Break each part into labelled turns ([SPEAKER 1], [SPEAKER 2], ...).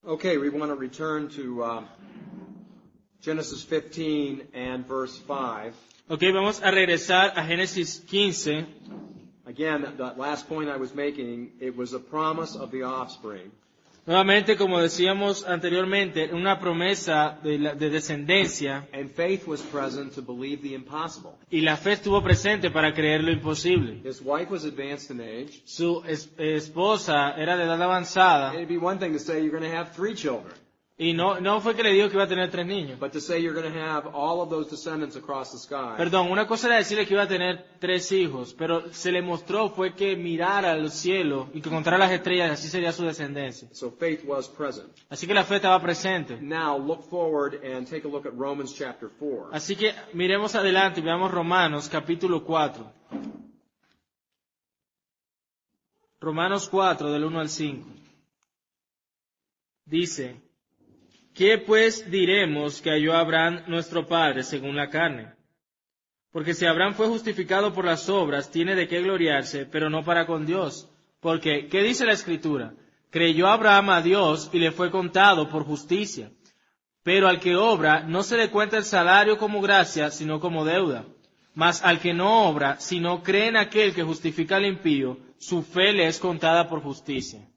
[SPEAKER 1] Okay, we want to return to Genesis 15 and verse 5.
[SPEAKER 2] Okay, vamos a regresar a Génesis 15.
[SPEAKER 1] Again, that last point I was making, it was a promise of the offspring.
[SPEAKER 2] Nuevamente, como decíamos anteriormente, una promesa de descendencia,
[SPEAKER 1] And faith was present to believe the impossible.
[SPEAKER 2] y la fe estuvo presente para creer lo imposible.
[SPEAKER 1] His wife was advanced in age.
[SPEAKER 2] Su esposa era de edad avanzada,
[SPEAKER 1] It'd be one thing to say you're going to have 3 children,
[SPEAKER 2] y no fue que le dijo que iba a tener 3 niños.
[SPEAKER 1] but to say you're going to have all of those descendants across the sky.
[SPEAKER 2] Perdón, una cosa era decirle que iba a tener 3 hijos, pero se le mostró fue que mirara al cielo y que contara las estrellas, así sería su descendencia.
[SPEAKER 1] So faith was present.
[SPEAKER 2] Así que la fe estaba presente.
[SPEAKER 1] Now look forward and take a look at Romans chapter 4.
[SPEAKER 2] Así que miremos adelante y veamos Romanos capítulo 4. Romanos 4 del 1 al 5. Dice: ¿Qué pues diremos que halló Abraham nuestro padre según la carne? Porque si Abraham fue justificado por las obras, tiene de qué gloriarse, pero no para con Dios. Porque, ¿qué dice la Escritura? Creyó Abraham a Dios y le fue contado por justicia. Pero al que obra, no se le cuenta el salario como gracia, sino como deuda. Mas al que no obra, sino cree en aquel que justifica al impío, su fe le es contada por justicia.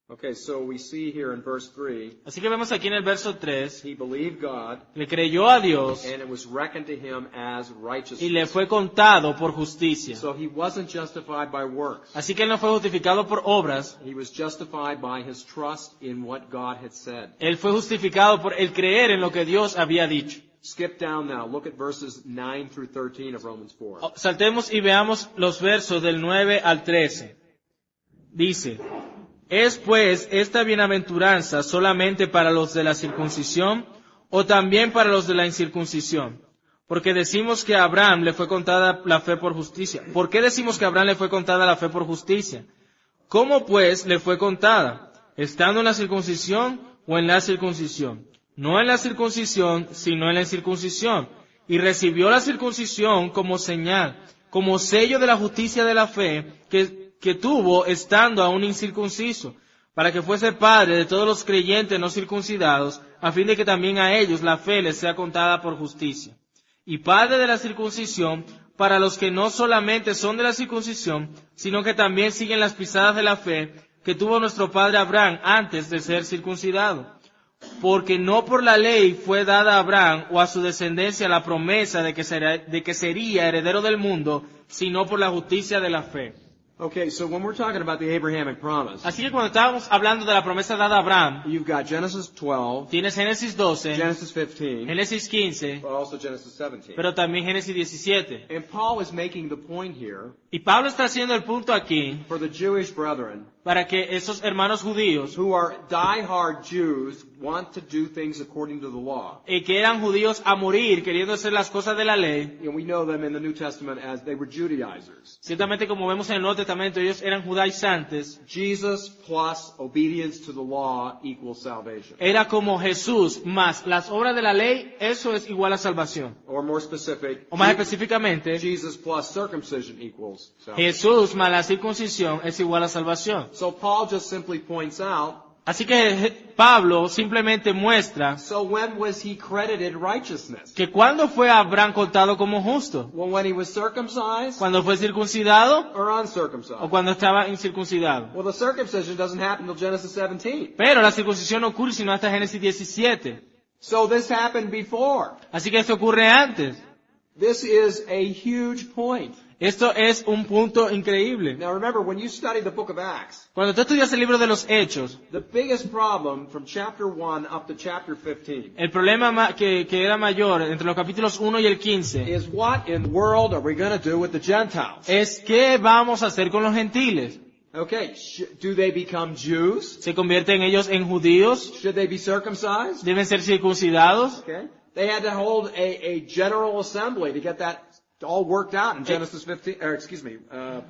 [SPEAKER 1] Okay, so we see here in verse 3,
[SPEAKER 2] Así que vemos aquí en el verso 3,
[SPEAKER 1] he believed God,
[SPEAKER 2] le creyó a Dios
[SPEAKER 1] and it was reckoned to him as righteousness.
[SPEAKER 2] y le fue contado por justicia.
[SPEAKER 1] So he wasn't justified by works.
[SPEAKER 2] Así que él no fue justificado por obras,
[SPEAKER 1] He was justified by his trust in what God had said.
[SPEAKER 2] él fue justificado por el creer en lo que Dios había dicho.
[SPEAKER 1] Skip down now. Look at verses 9 through 13 of Romans 4.
[SPEAKER 2] Saltemos y veamos los versos del 9 al 13. Dice: ¿Es pues esta bienaventuranza solamente para los de la circuncisión o también para los de la incircuncisión? Porque decimos que a Abraham le fue contada la fe por justicia. ¿Por qué decimos que a Abraham le fue contada la fe por justicia? ¿Cómo pues le fue contada? ¿Estando en la circuncisión o en la circuncisión? No en la circuncisión, sino en la incircuncisión. Y recibió la circuncisión como señal, como sello de la justicia de la fe que tuvo estando aún incircunciso, para que fuese padre de todos los creyentes no circuncidados, a fin de que también a ellos la fe les sea contada por justicia. Y padre de la circuncisión para los que no solamente son de la circuncisión, sino que también siguen las pisadas de la fe que tuvo nuestro padre Abraham antes de ser circuncidado. Porque no por la ley fue dada a Abraham o a su descendencia la promesa de que sería heredero del mundo, sino por la justicia de la fe.
[SPEAKER 1] Okay, so when we're talking about the Abrahamic promise,
[SPEAKER 2] Así que cuando estábamos hablando de la promesa dada a Abraham,
[SPEAKER 1] you've got Genesis 12,
[SPEAKER 2] tienes Génesis 12,
[SPEAKER 1] Genesis 15,
[SPEAKER 2] Génesis 15,
[SPEAKER 1] but also Genesis 17.
[SPEAKER 2] pero también Génesis 17.
[SPEAKER 1] And Paul is making the point here
[SPEAKER 2] Y Pablo está haciendo el punto aquí
[SPEAKER 1] for the Jewish brethren
[SPEAKER 2] para que esos hermanos judíos,
[SPEAKER 1] who are die-hard Jews, want to do things according to the law.
[SPEAKER 2] que eran judíos a morir queriendo hacer las cosas de la ley,
[SPEAKER 1] And we know them in the New Testament as they were Judaizers.
[SPEAKER 2] ciertamente como vemos en el Nuevo Testamento, ellos eran judaizantes,
[SPEAKER 1] Jesus plus obedience to the law equals salvation.
[SPEAKER 2] era como Jesús más las obras de la ley, eso es igual a salvación.
[SPEAKER 1] Or more specific,
[SPEAKER 2] O más específicamente,
[SPEAKER 1] Jesus plus circumcision equals salvation.
[SPEAKER 2] Jesús más la circuncisión es igual a salvación.
[SPEAKER 1] So Paul just simply points out,
[SPEAKER 2] Así que Pablo simplemente muestra
[SPEAKER 1] so when was he credited righteousness?
[SPEAKER 2] que cuando fue Abraham contado como justo,
[SPEAKER 1] Well, when he was circumcised
[SPEAKER 2] cuando fue circuncidado
[SPEAKER 1] or
[SPEAKER 2] o
[SPEAKER 1] uncircumcised?
[SPEAKER 2] cuando estaba incircuncidado.
[SPEAKER 1] Well, the circumcision doesn't happen until Genesis 17.
[SPEAKER 2] Pero la circuncisión no ocurre sino hasta Génesis 17.
[SPEAKER 1] So this happened before.
[SPEAKER 2] Así que esto ocurre antes.
[SPEAKER 1] This is a huge point.
[SPEAKER 2] Esto es un punto increíble.
[SPEAKER 1] Now remember, when you study the book of Acts,
[SPEAKER 2] Cuando tú estudias el libro de los Hechos,
[SPEAKER 1] the biggest problem from chapter 1 up to chapter 15
[SPEAKER 2] el problema que era mayor entre los capítulos 1 y el 15
[SPEAKER 1] is what in the world are we going to do with the Gentiles?
[SPEAKER 2] es qué vamos a hacer con los gentiles.
[SPEAKER 1] Okay, do they become Jews?
[SPEAKER 2] ¿Se convierten ellos en judíos?
[SPEAKER 1] Should they be circumcised?
[SPEAKER 2] ¿Deben ser circuncidados?
[SPEAKER 1] Okay. They had to hold a general assembly to get that all worked out in Genesis 15, or excuse me,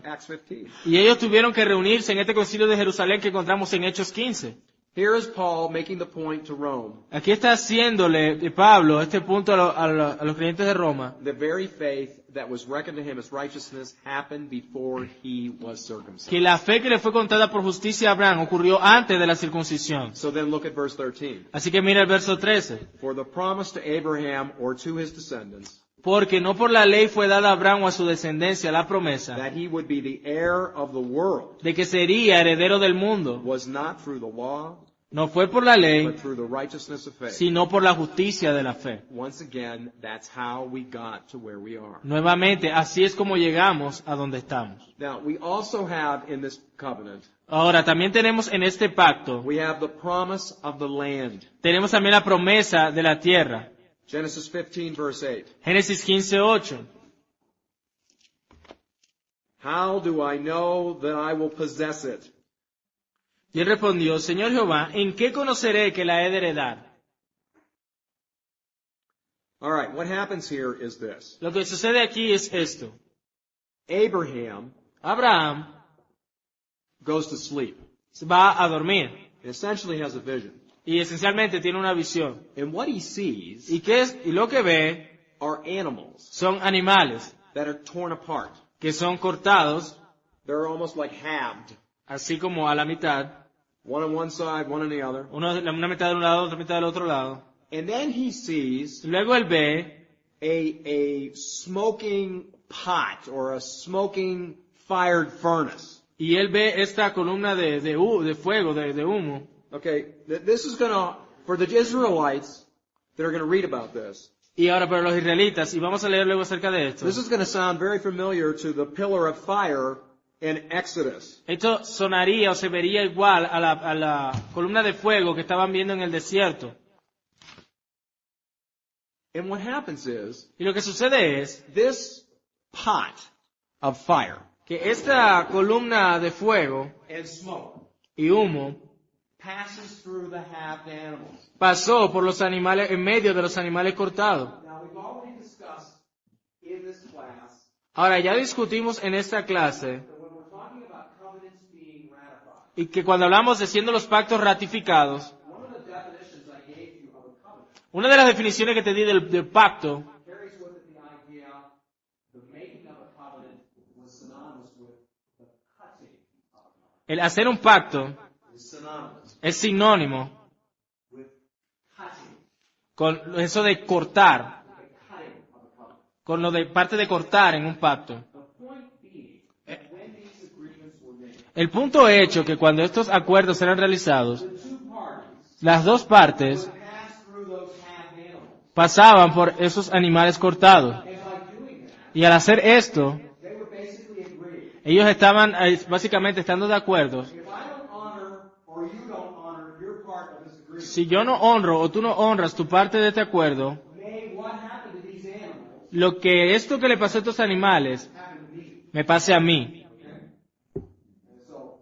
[SPEAKER 1] Acts 15.
[SPEAKER 2] Y ellos tuvieron que reunirse en este concilio de Jerusalén que encontramos en Hechos 15.
[SPEAKER 1] Here is Paul making the point to Rome.
[SPEAKER 2] Aquí está haciéndole Pablo este punto a los creyentes de Roma.
[SPEAKER 1] The very faith that was reckoned to him as righteousness happened before he was circumcised.
[SPEAKER 2] Que la fe que le fue contada por justicia a Abraham ocurrió antes de la circuncisión.
[SPEAKER 1] So then look at verse 13.
[SPEAKER 2] Así que mira el verso 13.
[SPEAKER 1] For the promise to Abraham or to his descendants,
[SPEAKER 2] Porque no por la ley fue dada a Abraham o a su descendencia la promesa
[SPEAKER 1] that he would be the heir of the world,
[SPEAKER 2] de que sería heredero del mundo.
[SPEAKER 1] was not through the law,
[SPEAKER 2] No fue por la ley,
[SPEAKER 1] but through the righteousness of faith.
[SPEAKER 2] sino por la justicia de la fe.
[SPEAKER 1] Once again, that's how we got to where we are.
[SPEAKER 2] Nuevamente, así es como llegamos a donde estamos.
[SPEAKER 1] Now, we also have in this covenant,
[SPEAKER 2] Ahora, también tenemos en este pacto,
[SPEAKER 1] we have the promise of the land.
[SPEAKER 2] tenemos también la promesa de la tierra.
[SPEAKER 1] Genesis 15, verse 8.
[SPEAKER 2] Génesis 15:8.
[SPEAKER 1] How do I know that I will possess it?
[SPEAKER 2] Y él respondió, Señor Jehová, ¿en qué conoceré que la he de heredar?
[SPEAKER 1] All right, what happens here is this.
[SPEAKER 2] Lo que sucede aquí es esto.
[SPEAKER 1] Abraham
[SPEAKER 2] Abraham
[SPEAKER 1] goes to sleep.
[SPEAKER 2] va a dormir
[SPEAKER 1] He essentially has a vision.
[SPEAKER 2] y esencialmente tiene una visión.
[SPEAKER 1] And what he sees
[SPEAKER 2] Y lo que ve
[SPEAKER 1] are animals
[SPEAKER 2] son animales
[SPEAKER 1] that are torn apart.
[SPEAKER 2] que son cortados,
[SPEAKER 1] They're almost like halved.
[SPEAKER 2] así como a la mitad,
[SPEAKER 1] One on one side, one on the other.
[SPEAKER 2] una mitad de un lado, otra mitad del otro lado.
[SPEAKER 1] And then he sees
[SPEAKER 2] Luego él ve
[SPEAKER 1] a smoking pot or a smoking fired furnace.
[SPEAKER 2] y él ve esta columna de fuego, de humo.
[SPEAKER 1] Okay, this is gonna, for the Israelites that are gonna read about this,
[SPEAKER 2] Y ahora para los israelitas, y vamos a leer luego acerca de esto.
[SPEAKER 1] this is gonna sound very familiar to the pillar of fire in Exodus.
[SPEAKER 2] Esto sonaría o se vería igual a la columna de fuego que estaban viendo en el desierto.
[SPEAKER 1] And what happens is,
[SPEAKER 2] Y lo que sucede es
[SPEAKER 1] this pot of fire
[SPEAKER 2] que esta columna de fuego
[SPEAKER 1] and smoke
[SPEAKER 2] y humo
[SPEAKER 1] passes through the halved animals.
[SPEAKER 2] pasó por los animales, en medio de los animales cortados.
[SPEAKER 1] Now we've already discussed in this class
[SPEAKER 2] Ahora, ya discutimos en esta clase
[SPEAKER 1] that when we're talking about covenants being ratified,
[SPEAKER 2] y que cuando hablamos de siendo los pactos ratificados,
[SPEAKER 1] one of the definitions I gave you of a covenant
[SPEAKER 2] una de las definiciones que te di del pacto
[SPEAKER 1] carries with it the idea the making of a covenant was synonymous with the cutting of a covenant.
[SPEAKER 2] el hacer un pacto
[SPEAKER 1] Is synonymous
[SPEAKER 2] es sinónimo
[SPEAKER 1] with cutting,
[SPEAKER 2] con eso de cortar,
[SPEAKER 1] the cutting of a covenant.
[SPEAKER 2] con lo de parte de cortar en un pacto.
[SPEAKER 1] The point being that when these agreements were made,
[SPEAKER 2] El punto hecho que cuando estos acuerdos eran realizados,
[SPEAKER 1] the two parties
[SPEAKER 2] las dos partes
[SPEAKER 1] would pass through those halved animals.
[SPEAKER 2] pasaban por esos animales cortados.
[SPEAKER 1] And by doing that,
[SPEAKER 2] Y al hacer esto,
[SPEAKER 1] they were basically agreeing.
[SPEAKER 2] ellos estaban básicamente estando de acuerdo.
[SPEAKER 1] If I don't honor or you don't honor your part of this agreement,
[SPEAKER 2] Si yo no honro o tú no honras tu parte de este acuerdo,
[SPEAKER 1] may what happened to these animals
[SPEAKER 2] lo que esto que le pasó a estos animales
[SPEAKER 1] happen to me.
[SPEAKER 2] me pase a mí.
[SPEAKER 1] And so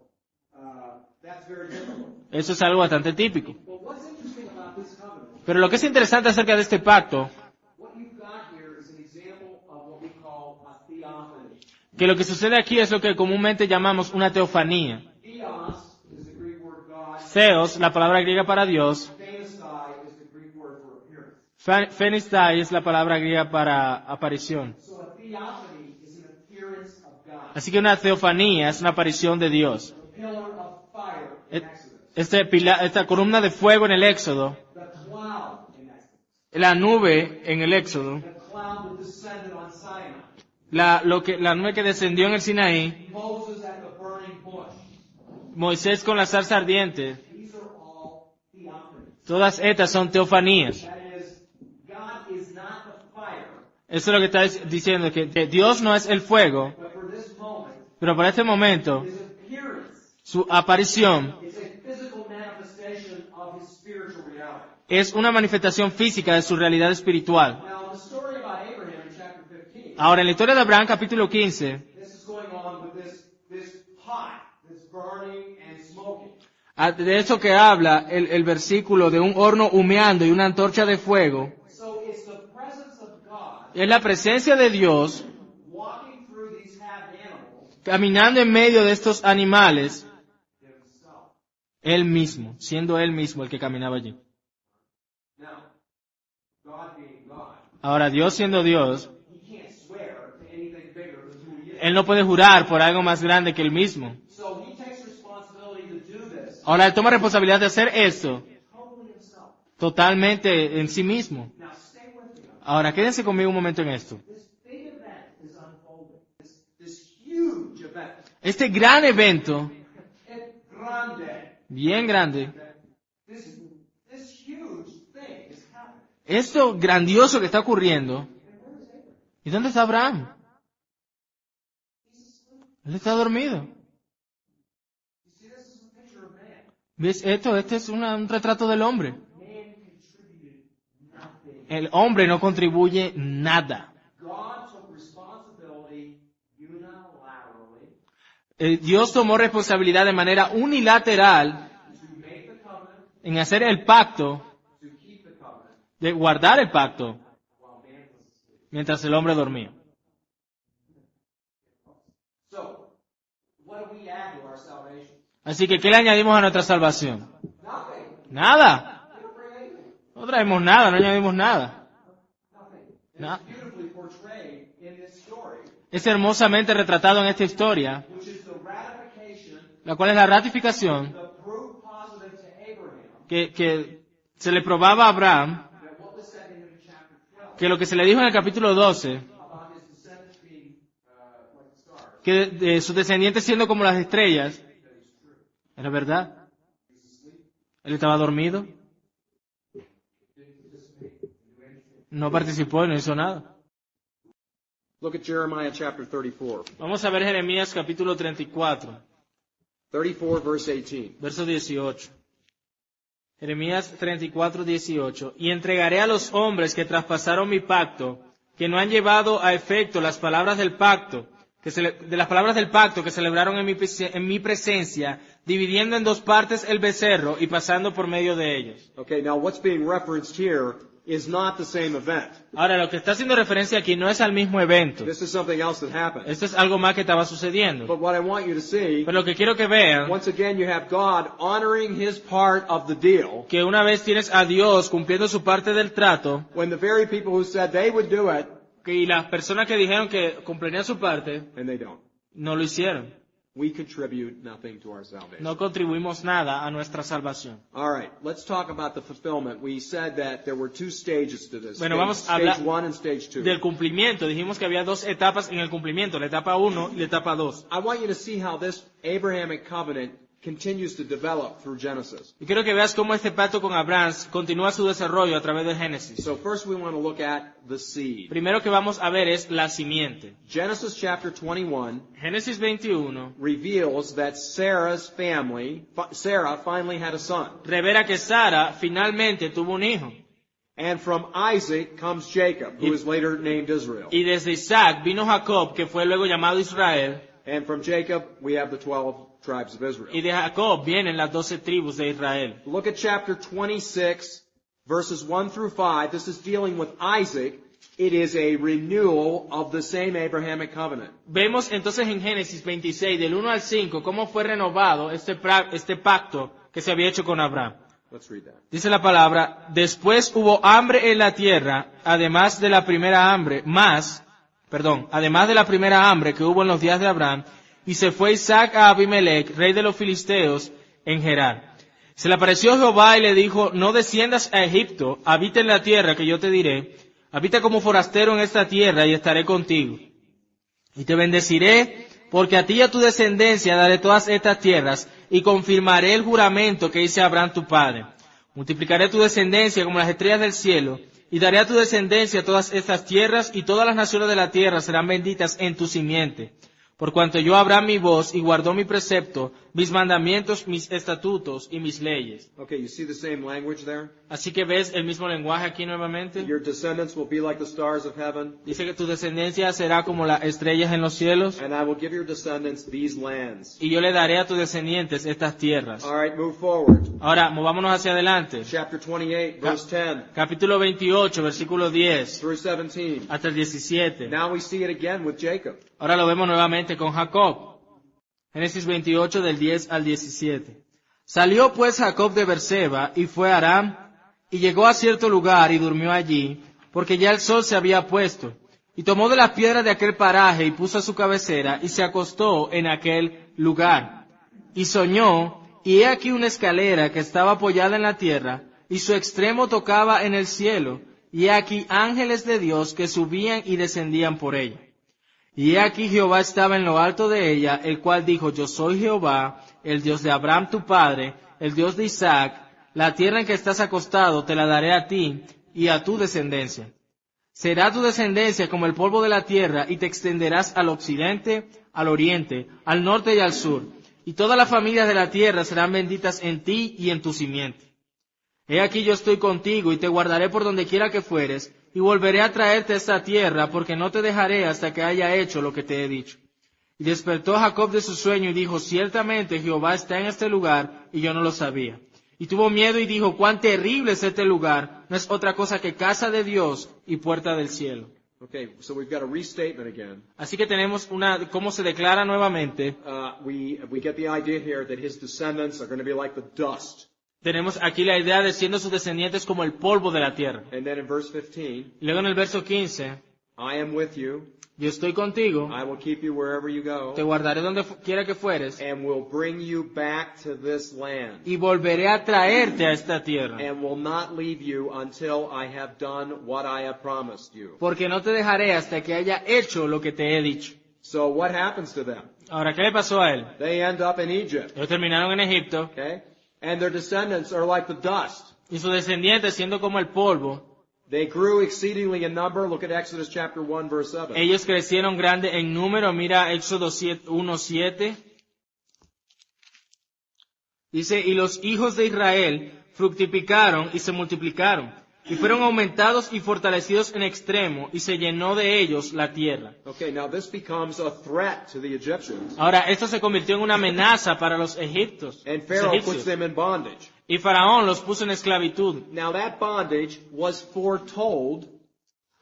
[SPEAKER 1] that's very difficult.
[SPEAKER 2] Eso es algo bastante típico.
[SPEAKER 1] But what's interesting about this covenant,
[SPEAKER 2] Pero lo que es interesante acerca de este pacto,
[SPEAKER 1] what you've got here is an example of what we call a theophany.
[SPEAKER 2] que lo que sucede aquí es lo que comúnmente llamamos una teofanía.
[SPEAKER 1] Theos is the Greek word God.
[SPEAKER 2] Theos, la palabra griega para Dios.
[SPEAKER 1] Phanestai is the Greek word for appearance.
[SPEAKER 2] Phenistai es la palabra griega para aparición.
[SPEAKER 1] So a theophany is an appearance of God.
[SPEAKER 2] Así que una teofanía es una aparición de Dios.
[SPEAKER 1] The pillar of fire in Exodus.
[SPEAKER 2] Esta columna de fuego en el Éxodo,
[SPEAKER 1] The cloud in Exodus.
[SPEAKER 2] la nube en el Éxodo,
[SPEAKER 1] The cloud that descended on Sinai.
[SPEAKER 2] la nube que descendió en el Sinaí,
[SPEAKER 1] Moses at the burning bush.
[SPEAKER 2] Moisés con la zarza ardiente,
[SPEAKER 1] These are all theophanies.
[SPEAKER 2] todas estas son teofanías.
[SPEAKER 1] That is, God is not the fire,
[SPEAKER 2] Eso es lo que está diciendo, que Dios no es el fuego,
[SPEAKER 1] but for this moment,
[SPEAKER 2] pero para este momento,
[SPEAKER 1] his appearance
[SPEAKER 2] su aparición
[SPEAKER 1] is a physical manifestation of his spiritual reality.
[SPEAKER 2] es una manifestación física de su realidad espiritual.
[SPEAKER 1] Now, the story about Abraham in chapter 15,
[SPEAKER 2] Ahora, en la historia de Abraham, capítulo 15,
[SPEAKER 1] this is going on with this pot that's burning and smoking.
[SPEAKER 2] de eso que habla el versículo de un horno humeando y una antorcha de fuego,
[SPEAKER 1] So it's the presence of God
[SPEAKER 2] es la presencia de Dios
[SPEAKER 1] walking through these halved animals
[SPEAKER 2] caminando en medio de estos animales
[SPEAKER 1] himself.
[SPEAKER 2] Él mismo, siendo Él mismo el que caminaba allí.
[SPEAKER 1] Now, God being God,
[SPEAKER 2] Ahora, Dios siendo Dios,
[SPEAKER 1] he can't swear to anything bigger than who he is.
[SPEAKER 2] Él no puede jurar por algo más grande que Él mismo.
[SPEAKER 1] So he takes responsibility to do this
[SPEAKER 2] Ahora, Él toma responsabilidad de hacer esto
[SPEAKER 1] totally himself.
[SPEAKER 2] totalmente en sí mismo.
[SPEAKER 1] Now stay with me.
[SPEAKER 2] Ahora, quédense conmigo un momento en esto.
[SPEAKER 1] This big event is unfolding. This huge event.
[SPEAKER 2] Este gran evento,
[SPEAKER 1] It's grande.
[SPEAKER 2] bien grande,
[SPEAKER 1] This huge thing is happening.
[SPEAKER 2] esto grandioso que está ocurriendo, ¿y dónde está Abraham? Él está dormido.
[SPEAKER 1] You see, this is a picture of man.
[SPEAKER 2] ¿Ves esto? Este es un retrato del hombre.
[SPEAKER 1] Man contributed nothing.
[SPEAKER 2] El hombre no contribuye nada.
[SPEAKER 1] God took responsibility unilaterally
[SPEAKER 2] Dios tomó responsabilidad de manera unilateral
[SPEAKER 1] to make the covenant,
[SPEAKER 2] en hacer el pacto,
[SPEAKER 1] to keep the covenant,
[SPEAKER 2] de guardar el pacto,
[SPEAKER 1] while man was asleep.
[SPEAKER 2] mientras el hombre dormía.
[SPEAKER 1] So, what do we add to our salvation?
[SPEAKER 2] Así que, ¿qué le añadimos a nuestra salvación?
[SPEAKER 1] Nothing.
[SPEAKER 2] Nada.
[SPEAKER 1] We don't bring anything.
[SPEAKER 2] No traemos nada, no añadimos nada.
[SPEAKER 1] Nothing.
[SPEAKER 2] No.
[SPEAKER 1] It's beautifully portrayed in this story,
[SPEAKER 2] Es hermosamente retratado en esta historia,
[SPEAKER 1] which is the ratification,
[SPEAKER 2] la cual es la ratificación
[SPEAKER 1] the proof positive to Abraham,
[SPEAKER 2] que se le probaba a Abraham,
[SPEAKER 1] that what was said in him in chapter 12
[SPEAKER 2] que lo que se le dijo en el capítulo 12,
[SPEAKER 1] about his descendants being like the stars,
[SPEAKER 2] que de sus descendientes siendo como las estrellas,
[SPEAKER 1] that is true.
[SPEAKER 2] era verdad.
[SPEAKER 1] He was asleep,
[SPEAKER 2] Él estaba dormido,
[SPEAKER 1] didn't participate, didn't do anything.
[SPEAKER 2] no participó y no hizo nada.
[SPEAKER 3] Look at Jeremiah chapter 34.
[SPEAKER 2] Vamos a ver Jeremías capítulo 34,
[SPEAKER 3] 34 verse 18.
[SPEAKER 2] verso 18. Jeremías 34, 18. Y entregaré a los hombres que traspasaron mi pacto, que no han llevado a efecto las palabras del pacto, de las palabras del pacto que celebraron en mi presencia, dividiendo en dos partes el becerro y pasando por medio de ellos.
[SPEAKER 3] Okay, now what's being referenced here is not the same event.
[SPEAKER 2] Ahora, lo que está haciendo referencia aquí no es al mismo evento.
[SPEAKER 3] This is something else that happened.
[SPEAKER 2] Esto es algo más que estaba sucediendo.
[SPEAKER 3] But what I want you to see,
[SPEAKER 2] Pero lo que quiero que vean,
[SPEAKER 3] once again you have God honoring his part of the deal
[SPEAKER 2] que una vez tienes a Dios cumpliendo su parte del trato,
[SPEAKER 3] when the very people who said they would do it,
[SPEAKER 2] y las personas que dijeron que cumplirían su parte,
[SPEAKER 3] and they don't.
[SPEAKER 2] no lo hicieron.
[SPEAKER 3] We contribute nothing to our salvation.
[SPEAKER 2] No contribuimos nada a nuestra salvación.
[SPEAKER 3] All right, let's talk about the fulfillment. We said that there were two stages to this.
[SPEAKER 2] Bueno, vamos a
[SPEAKER 3] stage
[SPEAKER 2] hablar
[SPEAKER 3] 1 and stage 2.
[SPEAKER 2] Del cumplimiento. Dijimos que había dos etapas en el cumplimiento, la etapa 1 y la etapa 2.
[SPEAKER 3] I want you to see how this Abrahamic covenant continues to develop through Genesis.
[SPEAKER 2] Y quiero que veas cómo este pacto con Abraham continúa su desarrollo a través de Génesis.
[SPEAKER 3] So first we want to look at the seed.
[SPEAKER 2] Primero que vamos a ver es la simiente.
[SPEAKER 3] Genesis chapter 21
[SPEAKER 2] Génesis 21
[SPEAKER 3] reveals that Sarah finally had a son.
[SPEAKER 2] revela que Sara finalmente tuvo un hijo.
[SPEAKER 3] And from Isaac comes Jacob, who is later named Israel.
[SPEAKER 2] Y desde Isaac vino Jacob, que fue luego llamado Israel.
[SPEAKER 3] And from Jacob we have the 12 tribes of Israel.
[SPEAKER 2] Y de Jacob vienen las 12 tribus de Israel.
[SPEAKER 3] Look at chapter 26, verses 1 through 5. This is dealing with Isaac. It is a renewal of the same Abrahamic covenant.
[SPEAKER 2] Vemos entonces en Génesis 26, del 1 al 5, cómo fue renovado este pacto que se había hecho con Abraham.
[SPEAKER 3] Let's read that.
[SPEAKER 2] Dice la palabra, después hubo hambre en la tierra, además de la primera hambre que hubo en los días de Abraham, y se fue Isaac a Abimelech, rey de los filisteos, en Gerar. Se le apareció Jehová y le dijo, no desciendas a Egipto, habita en la tierra que yo te diré, habita como forastero en esta tierra y estaré contigo. Y te bendeciré, porque a ti y a tu descendencia daré todas estas tierras, y confirmaré el juramento que hice a Abraham tu padre. Multiplicaré tu descendencia como las estrellas del cielo, y daré a tu descendencia todas estas tierras, y todas las naciones de la tierra serán benditas en tu simiente. Por cuanto yo Abraham mi voz, y guardó mi precepto, mis mandamientos, mis estatutos y mis leyes.
[SPEAKER 3] Okay, you see the same language there?
[SPEAKER 2] Así que ves el mismo lenguaje aquí nuevamente.
[SPEAKER 3] Your descendants will be like the stars of heaven,
[SPEAKER 2] Dice que tu descendencia será como las estrellas en los cielos,
[SPEAKER 3] and I will give your descendants these lands.
[SPEAKER 2] y yo le daré a tus descendientes estas tierras.
[SPEAKER 3] All right, move forward.
[SPEAKER 2] Ahora, movámonos hacia adelante.
[SPEAKER 3] Chapter 28, verse 10
[SPEAKER 2] Capítulo 28, versículo 10
[SPEAKER 3] through 17.
[SPEAKER 2] hasta el 17.
[SPEAKER 3] Now we see it again with Jacob.
[SPEAKER 2] Ahora lo vemos nuevamente con Jacob. Génesis 28 del 10 al 17. Salió pues Jacob de Berseba y fue a Aram, y llegó a cierto lugar y durmió allí, porque ya el sol se había puesto. Y tomó de las piedras de aquel paraje y puso a su cabecera y se acostó en aquel lugar. Y soñó, y he aquí una escalera que estaba apoyada en la tierra, y su extremo tocaba en el cielo, y he aquí ángeles de Dios que subían y descendían por ella. Y he aquí Jehová estaba en lo alto de ella, el cual dijo, yo soy Jehová, el Dios de Abraham tu padre, el Dios de Isaac, la tierra en que estás acostado te la daré a ti y a tu descendencia. Será tu descendencia como el polvo de la tierra, y te extenderás al occidente, al oriente, al norte y al sur, y todas las familias de la tierra serán benditas en ti y en tu simiente. He aquí yo estoy contigo, y te guardaré por donde quiera que fueres, y volveré a traerte a esta tierra, porque no te dejaré hasta que haya hecho lo que te he dicho. Y despertó Jacob de su sueño, y dijo, ciertamente Jehová está en este lugar, y yo no lo sabía. Y tuvo miedo y dijo, cuán terrible es este lugar, no es otra cosa que casa de Dios y puerta del cielo.
[SPEAKER 3] Okay, so we've got a restatement again.
[SPEAKER 2] Así que tenemos cómo se declara nuevamente.
[SPEAKER 3] We get the idea here that his descendants are going to be like the dust.
[SPEAKER 2] Tenemos aquí la idea de siendo sus descendientes como el polvo de la tierra.
[SPEAKER 3] And then in verse 15,
[SPEAKER 2] Y luego en el verso 15,
[SPEAKER 3] I am with you.
[SPEAKER 2] yo estoy contigo,
[SPEAKER 3] I will keep you wherever you go.
[SPEAKER 2] te guardaré donde quiera que fueres,
[SPEAKER 3] And will bring you back to this land.
[SPEAKER 2] y volveré a traerte a esta tierra,
[SPEAKER 3] And will not leave you until I have done what I have promised you.
[SPEAKER 2] porque no te dejaré hasta que haya hecho lo que te he dicho.
[SPEAKER 3] So what happens to them?
[SPEAKER 2] Ahora, ¿qué le pasó a él?
[SPEAKER 3] They end up in Egypt.
[SPEAKER 2] Ellos terminaron en Egipto,
[SPEAKER 3] Okay? And their descendants are like the dust.
[SPEAKER 2] y sus descendientes siendo como el polvo.
[SPEAKER 3] They grew exceedingly in number. Look at Exodus chapter 1 verse 7.
[SPEAKER 2] Ellos crecieron grande en número. Mira Éxodo 1:7. Dice, y los hijos de Israel fructificaron y se multiplicaron, y fueron aumentados y fortalecidos en extremo, y se llenó de ellos la tierra.
[SPEAKER 3] Okay, now this becomes a threat to the Egyptians.
[SPEAKER 2] Ahora, esto se convirtió en una amenaza para los egipcios.
[SPEAKER 3] And Pharaoh puts
[SPEAKER 2] egipcios.
[SPEAKER 3] them in bondage.
[SPEAKER 2] Y Faraón los puso en esclavitud.
[SPEAKER 3] Now that bondage was foretold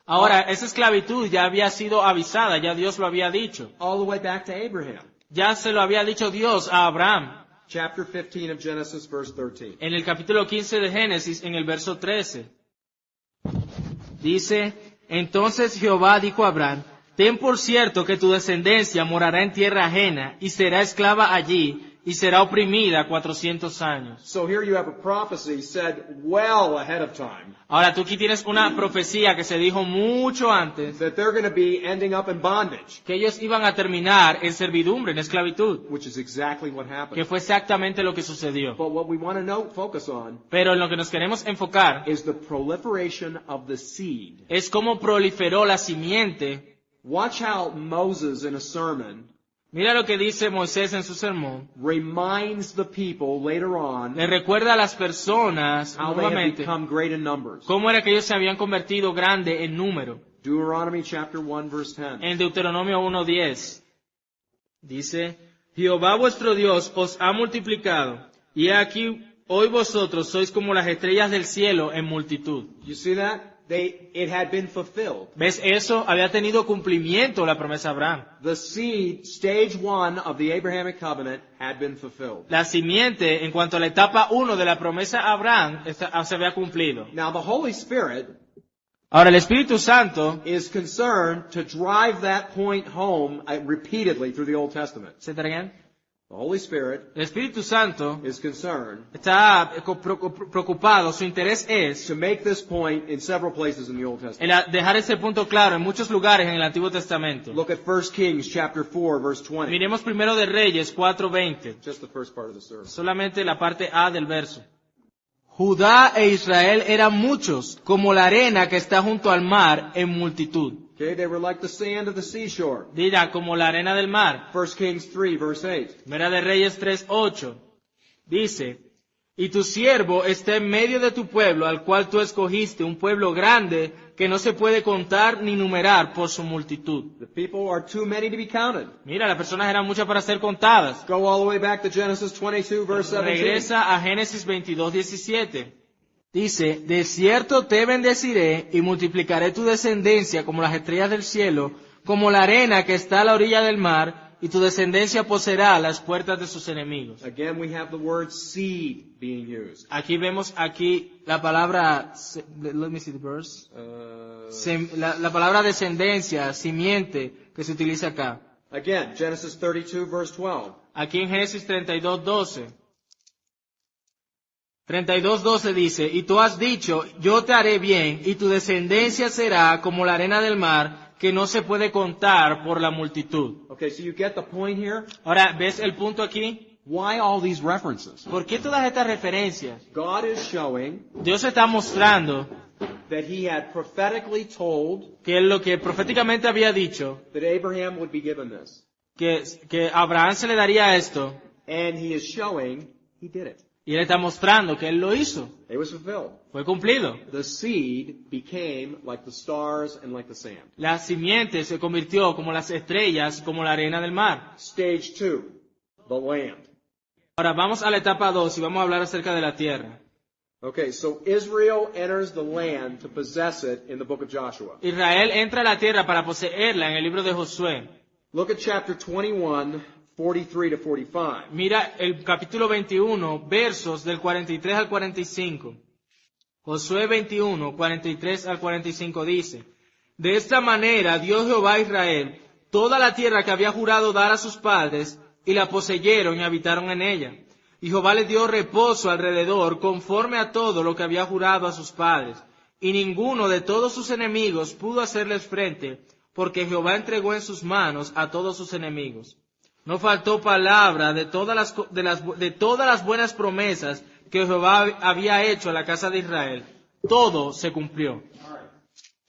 [SPEAKER 2] Ahora, esa esclavitud ya había sido avisada, ya Dios lo había dicho.
[SPEAKER 3] all the way back to Abraham.
[SPEAKER 2] Ya se lo había dicho Dios a Abraham.
[SPEAKER 3] Chapter 15 of Genesis verse 13.
[SPEAKER 2] En el capítulo 15 de Génesis, en el verso 13. Dice, entonces Jehová dijo a Abraham, ten por cierto que tu descendencia morará en tierra ajena, y será esclava allí, y será oprimida 400 años.
[SPEAKER 3] So here you have a prophecy said well ahead of time
[SPEAKER 2] Ahora, tú aquí tienes una profecía que se dijo mucho antes,
[SPEAKER 3] that they're going to be ending up in bondage,
[SPEAKER 2] que ellos iban a terminar en servidumbre, en esclavitud,
[SPEAKER 3] which is exactly what
[SPEAKER 2] que
[SPEAKER 3] happened.
[SPEAKER 2] fue exactamente lo que sucedió.
[SPEAKER 3] But what we want to focus on
[SPEAKER 2] Pero en lo que nos queremos enfocar
[SPEAKER 3] is the proliferation of the seed.
[SPEAKER 2] es cómo proliferó la simiente.
[SPEAKER 3] Watch how Moses in a sermon
[SPEAKER 2] Mira lo que dice Moisés en su sermón.
[SPEAKER 3] reminds the people later on
[SPEAKER 2] Le recuerda a las personas,
[SPEAKER 3] how they have
[SPEAKER 2] nuevamente,
[SPEAKER 3] become great in numbers.
[SPEAKER 2] cómo era que ellos se habían convertido grande en número.
[SPEAKER 3] Deuteronomy chapter 1 verse 10.
[SPEAKER 2] En Deuteronomio 1:10 dice, Jehová vuestro Dios os ha multiplicado, y he aquí hoy vosotros sois como las estrellas del cielo en multitud.
[SPEAKER 3] You see that? It had been fulfilled.
[SPEAKER 2] ¿Ves eso? Había tenido cumplimiento la promesa de Abraham.
[SPEAKER 3] The seed, stage 1 of the Abrahamic covenant, had been fulfilled.
[SPEAKER 2] La simiente, en cuanto a la etapa 1 de la promesa a Abraham, se había cumplido.
[SPEAKER 3] Now the Holy Spirit
[SPEAKER 2] Ahora, el Espíritu Santo,
[SPEAKER 3] is concerned to drive that point home repeatedly through the Old Testament.
[SPEAKER 2] ¿se traen?
[SPEAKER 3] The Holy Spirit
[SPEAKER 2] El Espíritu Santo
[SPEAKER 3] is concerned
[SPEAKER 2] está preocupado, su interés es
[SPEAKER 3] to make this point in several places in the Old Testament.
[SPEAKER 2] el dejar ese punto claro en muchos lugares en el Antiguo Testamento.
[SPEAKER 3] Look at 1 Kings chapter 4 verse 20.
[SPEAKER 2] Miremos primero de Reyes 4:20,
[SPEAKER 3] Just the first part of the service.
[SPEAKER 2] solamente la parte A del verso. Judá e Israel eran muchos, como la arena que está junto al mar en multitud.
[SPEAKER 3] Okay, they were like the sand of the seashore.
[SPEAKER 2] Dirá, como la arena del mar.
[SPEAKER 3] 1 Kings 3 verse 8.
[SPEAKER 2] Primera de Reyes 3:8. Dice, y tu siervo está en medio de tu pueblo, al cual tú escogiste, un pueblo grande que no se puede contar ni numerar por su multitud.
[SPEAKER 3] The people are too many to be counted.
[SPEAKER 2] Mira, las personas eran muchas para ser contadas.
[SPEAKER 3] Go all the way back to Genesis 22 verse 17.
[SPEAKER 2] Regresa a Génesis 22:17. Dice, de cierto te bendeciré y multiplicaré tu descendencia como las estrellas del cielo, como la arena que está a la orilla del mar, y tu descendencia poseerá las puertas de sus enemigos.
[SPEAKER 3] Again, we have the word seed being used.
[SPEAKER 2] Aquí vemos la palabra, let me see the verse. La palabra descendencia, simiente, que se utiliza acá.
[SPEAKER 3] Again, Genesis 32, verse 12.
[SPEAKER 2] Aquí en Génesis 32:12. 32:12 dice, y tú has dicho, yo te haré bien, y tu descendencia será como la arena del mar, que no se puede contar por la multitud.
[SPEAKER 3] Okay, so you get the point here?
[SPEAKER 2] Ahora, ¿ves el punto aquí?
[SPEAKER 3] Why all these references?
[SPEAKER 2] ¿Por qué todas estas referencias?
[SPEAKER 3] God is showing
[SPEAKER 2] Dios está mostrando
[SPEAKER 3] that he had prophetically told
[SPEAKER 2] que lo que proféticamente había dicho,
[SPEAKER 3] that Abraham would be given this.
[SPEAKER 2] que a Abraham se le daría esto,
[SPEAKER 3] And he is showing he did it.
[SPEAKER 2] y él está mostrando que él lo hizo.
[SPEAKER 3] It was fulfilled.
[SPEAKER 2] Fue cumplido.
[SPEAKER 3] The seed became like the stars and like the sand.
[SPEAKER 2] La simiente se convirtió como las estrellas, como la arena del mar.
[SPEAKER 3] Stage 2, the land.
[SPEAKER 2] Ahora vamos a la etapa 2 y vamos a hablar acerca de la tierra.
[SPEAKER 3] Okay, so Israel enters the land to possess it in the book of Joshua.
[SPEAKER 2] Israel entra a la tierra para poseerla en el libro de Josué.
[SPEAKER 3] Look at chapter 21, 43 to 45.
[SPEAKER 2] Mira el capítulo 21, versos del 43 al 45. Josué 21, 43 al 45 dice, de esta manera dio Jehová a Israel toda la tierra que había jurado dar a sus padres, y la poseyeron y habitaron en ella. Y Jehová les dio reposo alrededor, conforme a todo lo que había jurado a sus padres. Y ninguno de todos sus enemigos pudo hacerles frente, porque Jehová entregó en sus manos a todos sus enemigos. No faltó palabra de todas las buenas promesas que Jehová había hecho a la casa de Israel. Todo se cumplió.
[SPEAKER 1] All right.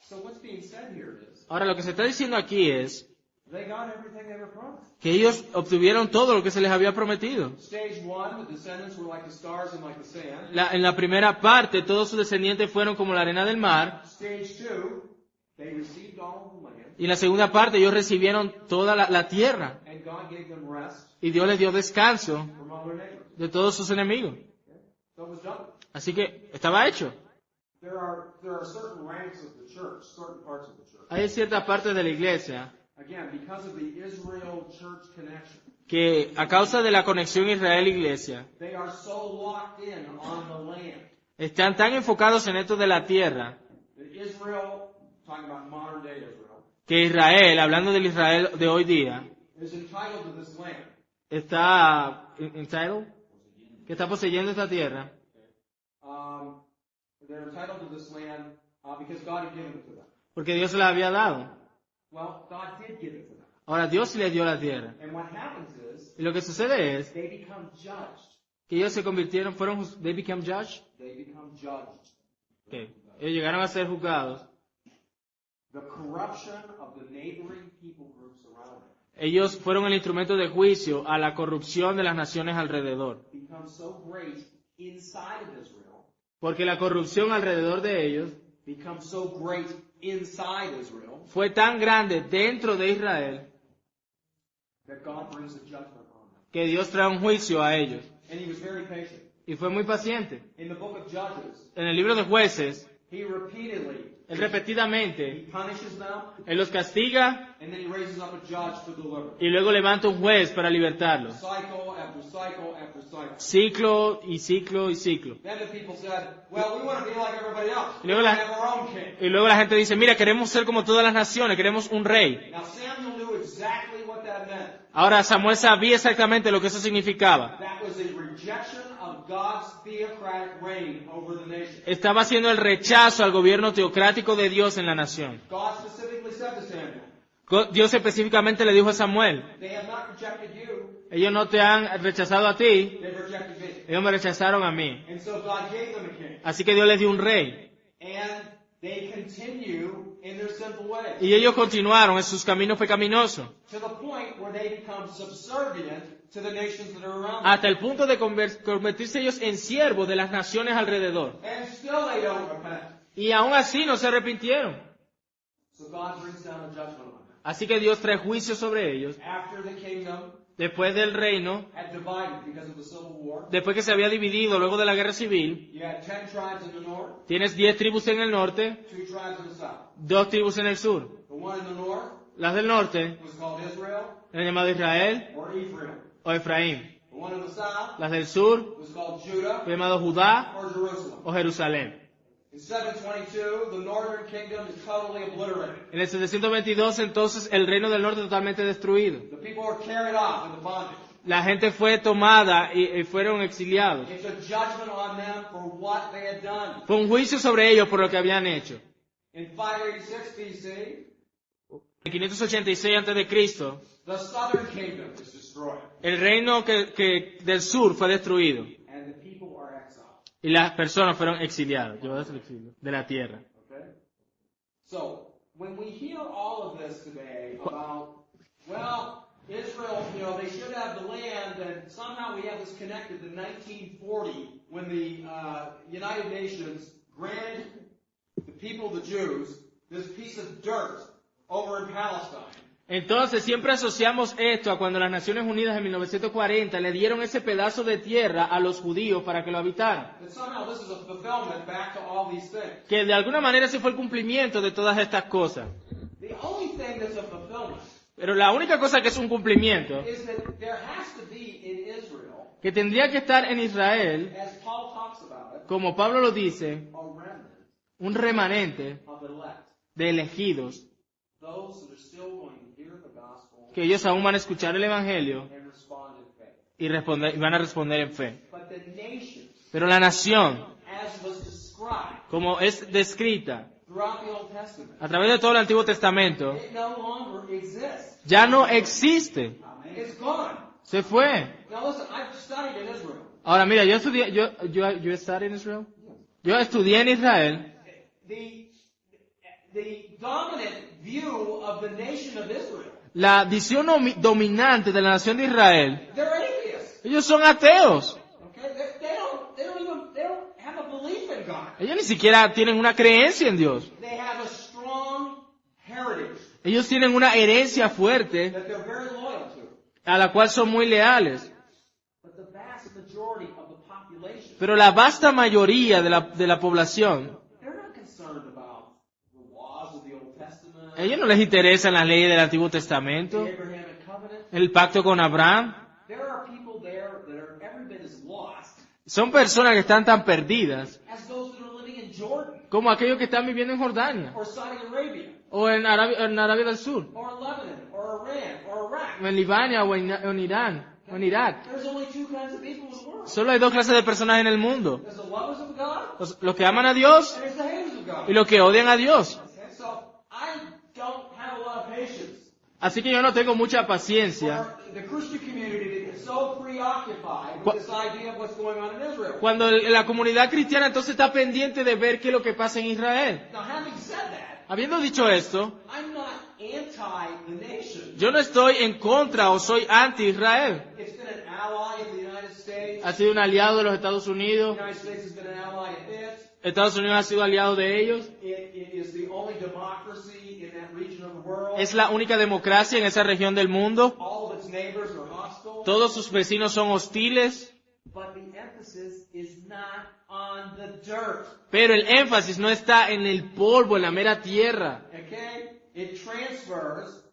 [SPEAKER 1] So what's being said here is
[SPEAKER 2] Ahora lo que se está diciendo aquí es
[SPEAKER 1] they got everything they were promised.
[SPEAKER 2] que ellos obtuvieron todo lo que se les había prometido.
[SPEAKER 1] Stage 1, the descendants were like the stars and like the sand.
[SPEAKER 2] En la primera parte, todos sus descendientes fueron como la arena del mar.
[SPEAKER 1] Stage 2, they received all of the land,
[SPEAKER 2] Y en la segunda parte, ellos recibieron toda la tierra.
[SPEAKER 1] and God gave them rest
[SPEAKER 2] Y Dios les dio descanso
[SPEAKER 1] from all their neighbors.
[SPEAKER 2] de todos sus enemigos.
[SPEAKER 1] So it was done.
[SPEAKER 2] Así que estaba hecho.
[SPEAKER 1] There are certain ranks of the church, certain parts of the church.
[SPEAKER 2] Hay ciertas partes de la iglesia
[SPEAKER 1] Again, because of the Israel-church connection,
[SPEAKER 2] que a causa de la conexión Israel-iglesia,
[SPEAKER 1] they are so locked in on the land
[SPEAKER 2] están tan enfocados en esto de la tierra,
[SPEAKER 1] that Israel, talking about modern day Israel,
[SPEAKER 2] que Israel, hablando del Israel de hoy día,
[SPEAKER 1] is entitled to this land.
[SPEAKER 2] está entitled, que está poseyendo esta tierra,
[SPEAKER 1] They're entitled to this land because God had given it to them.
[SPEAKER 2] porque Dios se la había dado.
[SPEAKER 1] Well, God did give it to them.
[SPEAKER 2] Ahora Dios sí les dio la tierra.
[SPEAKER 1] And what happens is
[SPEAKER 2] Y lo que sucede es
[SPEAKER 1] they become judged.
[SPEAKER 2] que ellos se convirtieron, they became judged.
[SPEAKER 1] They become judged.
[SPEAKER 2] Okay. Ellos llegaron a ser juzgados.
[SPEAKER 1] The corruption of the neighboring people groups around them
[SPEAKER 2] Ellos fueron el instrumento de juicio a la corrupción de las naciones alrededor.
[SPEAKER 1] becomes so great inside of Israel,
[SPEAKER 2] Porque la corrupción alrededor de ellos
[SPEAKER 1] becomes so great inside Israel,
[SPEAKER 2] fue tan grande dentro de Israel
[SPEAKER 1] that God brings a judgment on them.
[SPEAKER 2] que Dios trae un juicio a ellos.
[SPEAKER 1] And he was very patient.
[SPEAKER 2] Y fue muy paciente.
[SPEAKER 1] In the book of Judges,
[SPEAKER 2] En el libro de Jueces,
[SPEAKER 1] he repeatedly,
[SPEAKER 2] él
[SPEAKER 1] he
[SPEAKER 2] repetidamente,
[SPEAKER 1] punishes them,
[SPEAKER 2] él los castiga
[SPEAKER 1] and then he raises up a judge to deliver.
[SPEAKER 2] y luego levanta un juez para libertarlos.
[SPEAKER 1] Cycle after cycle after cycle.
[SPEAKER 2] Ciclo y ciclo y ciclo.
[SPEAKER 1] Then the people said, well, we want to be like everybody else.
[SPEAKER 2] Y
[SPEAKER 1] We
[SPEAKER 2] luego
[SPEAKER 1] want to
[SPEAKER 2] la-
[SPEAKER 1] have our own king.
[SPEAKER 2] Y luego la gente dice, mira, queremos ser como todas las naciones, queremos un rey.
[SPEAKER 1] Now Samuel knew exactly what that meant.
[SPEAKER 2] Ahora Samuel sabía exactamente lo que eso significaba.
[SPEAKER 1] That was a rejection of God's theocratic reign over the nation.
[SPEAKER 2] Estaba haciendo el rechazo al gobierno teocrático de Dios en la nación.
[SPEAKER 1] God specifically said to Samuel,
[SPEAKER 2] Dios específicamente le dijo a Samuel,
[SPEAKER 1] they have not rejected you,
[SPEAKER 2] ellos no te han rechazado a ti,
[SPEAKER 1] they've rejected me.
[SPEAKER 2] ellos me rechazaron a mí.
[SPEAKER 1] And so God gave them a king.
[SPEAKER 2] Así que Dios les dio un rey.
[SPEAKER 1] And they continue in their sinful ways.
[SPEAKER 2] Y ellos continuaron en sus caminos pecaminosos,
[SPEAKER 1] To the point where they become subservient to the nations that are around them.
[SPEAKER 2] hasta el punto de convertirse ellos en siervos de las naciones alrededor.
[SPEAKER 1] And still they don't repent.
[SPEAKER 2] Y aún así no se arrepintieron.
[SPEAKER 1] So God brings down a judgment on them.
[SPEAKER 2] Así que Dios trae juicio sobre ellos.
[SPEAKER 1] After the kingdom
[SPEAKER 2] Después del reino,
[SPEAKER 1] had divided because of the civil war,
[SPEAKER 2] después que se había dividido luego de la guerra civil,
[SPEAKER 1] you had 10 tribes in the north,
[SPEAKER 2] tienes 10 tribus en el norte,
[SPEAKER 1] 2 tribes in the south.
[SPEAKER 2] 2 tribus en el sur.
[SPEAKER 1] The one in the north
[SPEAKER 2] Las del norte
[SPEAKER 1] was called Israel
[SPEAKER 2] eran llamadas Israel
[SPEAKER 1] or Ephraim.
[SPEAKER 2] o Efraín.
[SPEAKER 1] The one in the south
[SPEAKER 2] Las del sur
[SPEAKER 1] was called Judah
[SPEAKER 2] fue llamado Judá
[SPEAKER 1] or Jerusalem.
[SPEAKER 2] o Jerusalén.
[SPEAKER 1] In 722, the northern kingdom is totally obliterated.
[SPEAKER 2] En el 722 entonces el reino del norte totalmente destruido.
[SPEAKER 1] The people were carried off into bondage.
[SPEAKER 2] La gente fue tomada y fueron exiliados.
[SPEAKER 1] It's a judgment on them for what they had done.
[SPEAKER 2] Fue un juicio sobre ellos por lo que habían hecho.
[SPEAKER 1] In 586 BC,
[SPEAKER 2] En 586 a.C.,
[SPEAKER 1] the southern kingdom is destroyed,
[SPEAKER 2] el reino que del sur fue destruido
[SPEAKER 1] and the people are exiled.
[SPEAKER 2] y las personas fueron exiliadas, llevadas al exilio de la tierra.
[SPEAKER 1] Okay? So, when we hear all of this today about, well, Israel, they should have the land, and somehow we have this connected to 1940 when the United Nations granted the people, the Jews, this piece of dirt over in Palestine.
[SPEAKER 2] Entonces siempre asociamos esto a cuando las Naciones Unidas en 1940 le dieron ese pedazo de tierra a los judíos para que lo habitaran.
[SPEAKER 1] That somehow this is a fulfillment back to all these things.
[SPEAKER 2] Que de alguna manera ese fue el cumplimiento de todas estas cosas.
[SPEAKER 1] The only thing that's a fulfillment
[SPEAKER 2] Pero la única cosa que es un cumplimiento,
[SPEAKER 1] is that there has to be in Israel,
[SPEAKER 2] que tendría que estar en Israel,
[SPEAKER 1] as Paul talks about it,
[SPEAKER 2] como Pablo lo dice,
[SPEAKER 1] a remnant
[SPEAKER 2] un remanente
[SPEAKER 1] of elect.
[SPEAKER 2] de elegidos,
[SPEAKER 1] Those that are still going to hear the gospel
[SPEAKER 2] que ellos aún van a escuchar el Evangelio
[SPEAKER 1] and respond in faith.
[SPEAKER 2] y van a responder en fe.
[SPEAKER 1] But the nation,
[SPEAKER 2] Pero la nación,
[SPEAKER 1] as was described
[SPEAKER 2] como es descrita
[SPEAKER 1] throughout the Old Testament,
[SPEAKER 2] a través de todo el Antiguo Testamento,
[SPEAKER 1] it no longer exists.
[SPEAKER 2] ya no existe,
[SPEAKER 1] It's gone.
[SPEAKER 2] se fue.
[SPEAKER 1] Now listen, I've studied in Israel.
[SPEAKER 2] Ahora mira, yo estudié en Israel. Yo estudié en Israel.
[SPEAKER 1] The dominant view of the nation of Israel,
[SPEAKER 2] La visión dominante de la nación de Israel,
[SPEAKER 1] they're atheists.
[SPEAKER 2] ellos son ateos.
[SPEAKER 1] Okay? They don't have a belief in God.
[SPEAKER 2] Ellos ni siquiera tienen una creencia en Dios.
[SPEAKER 1] They have a strong heritage
[SPEAKER 2] Ellos tienen una herencia fuerte
[SPEAKER 1] that they're very loyal to.
[SPEAKER 2] a la cual son muy leales.
[SPEAKER 1] But the vast majority of the population,
[SPEAKER 2] Pero la vasta mayoría de la población,
[SPEAKER 1] they're not concerned about the laws of the Old Testament,
[SPEAKER 2] a ellos no les interesan las leyes del Antiguo Testamento,
[SPEAKER 1] the Abrahamic covenant.
[SPEAKER 2] el pacto con Abraham.
[SPEAKER 1] There are people there that are every bit as lost
[SPEAKER 2] Son personas que están tan perdidas
[SPEAKER 1] as those that are living in Jordan
[SPEAKER 2] como aquellos que están viviendo en Jordania
[SPEAKER 1] or Saudi Arabia
[SPEAKER 2] o en Arabia del Sur,
[SPEAKER 1] or Lebanon or Iran or Iraq.
[SPEAKER 2] o en Libania o en Irán o en Irak.
[SPEAKER 1] There's only two kinds of people in the world.
[SPEAKER 2] Solo hay dos clases de personas en el mundo.
[SPEAKER 1] There's the lovers of God
[SPEAKER 2] Los que aman a Dios
[SPEAKER 1] and there's the haters of God.
[SPEAKER 2] y los que odian a Dios.
[SPEAKER 1] And so I don't have a lot of patience
[SPEAKER 2] Así que yo no tengo mucha paciencia
[SPEAKER 1] for the Christian community to get so preoccupied with this idea of what's going on in Israel.
[SPEAKER 2] cuando la comunidad cristiana entonces está pendiente de ver qué es lo que pasa en Israel.
[SPEAKER 1] Now, having said that,
[SPEAKER 2] Habiendo dicho esto,
[SPEAKER 1] I'm not anti the nation.
[SPEAKER 2] yo no estoy en contra o soy anti-Israel.
[SPEAKER 1] It's been an ally of the United States.
[SPEAKER 2] Ha sido un aliado de los Estados
[SPEAKER 1] The
[SPEAKER 2] Unidos.
[SPEAKER 1] United States has been an ally of it.
[SPEAKER 2] Estados Unidos ha sido aliado de ellos.
[SPEAKER 1] It is the only democracy in that region of the world.
[SPEAKER 2] Es la única democracia en esa región del mundo.
[SPEAKER 1] All of its neighbors are hostile.
[SPEAKER 2] Todos sus vecinos son hostiles.
[SPEAKER 1] But the emphasis is not on the dirt.
[SPEAKER 2] Pero el énfasis no está en el polvo, en la mera tierra.
[SPEAKER 1] Okay? It transfers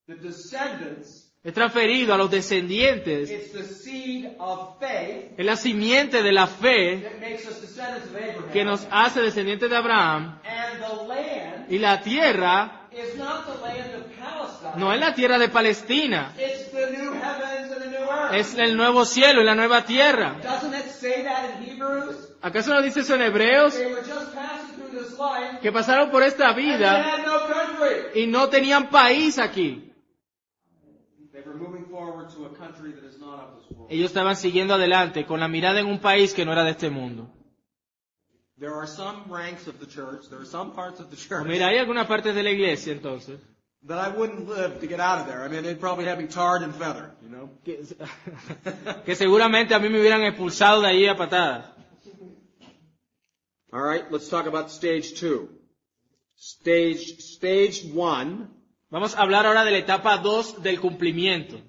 [SPEAKER 1] the descendants.
[SPEAKER 2] Es transferido a los descendientes.
[SPEAKER 1] It's the seed of faith
[SPEAKER 2] Es la simiente de la fe
[SPEAKER 1] that makes us descendants of Abraham.
[SPEAKER 2] que nos hace descendientes de Abraham.
[SPEAKER 1] And the land
[SPEAKER 2] Y la tierra
[SPEAKER 1] is not the land of Palestine.
[SPEAKER 2] no es la tierra de Palestina.
[SPEAKER 1] It's the new heavens and the new earth.
[SPEAKER 2] Es el nuevo cielo y la nueva tierra.
[SPEAKER 1] Doesn't it say that in Hebrews?
[SPEAKER 2] ¿Acaso no dice eso en Hebreos?
[SPEAKER 1] They were just passing through this life
[SPEAKER 2] Que pasaron por esta
[SPEAKER 1] and they
[SPEAKER 2] vida
[SPEAKER 1] had no country.
[SPEAKER 2] y no tenían país aquí.
[SPEAKER 1] They were moving forward to a country that is not of this world.
[SPEAKER 2] Ellos estaban siguiendo adelante con la mirada en un país que no era de este mundo.
[SPEAKER 3] There are some ranks of the church, there are some parts of the church
[SPEAKER 2] Mira, hay algunas partes de la iglesia entonces
[SPEAKER 3] that I wouldn't live to get out of there. I mean, they'd probably have me tarred and feathered, you know.
[SPEAKER 2] que seguramente a mí me hubieran expulsado de allí a patadas.
[SPEAKER 3] All right, let's talk about stage 2. Stage 1,
[SPEAKER 2] Vamos a hablar ahora de la etapa 2 del cumplimiento.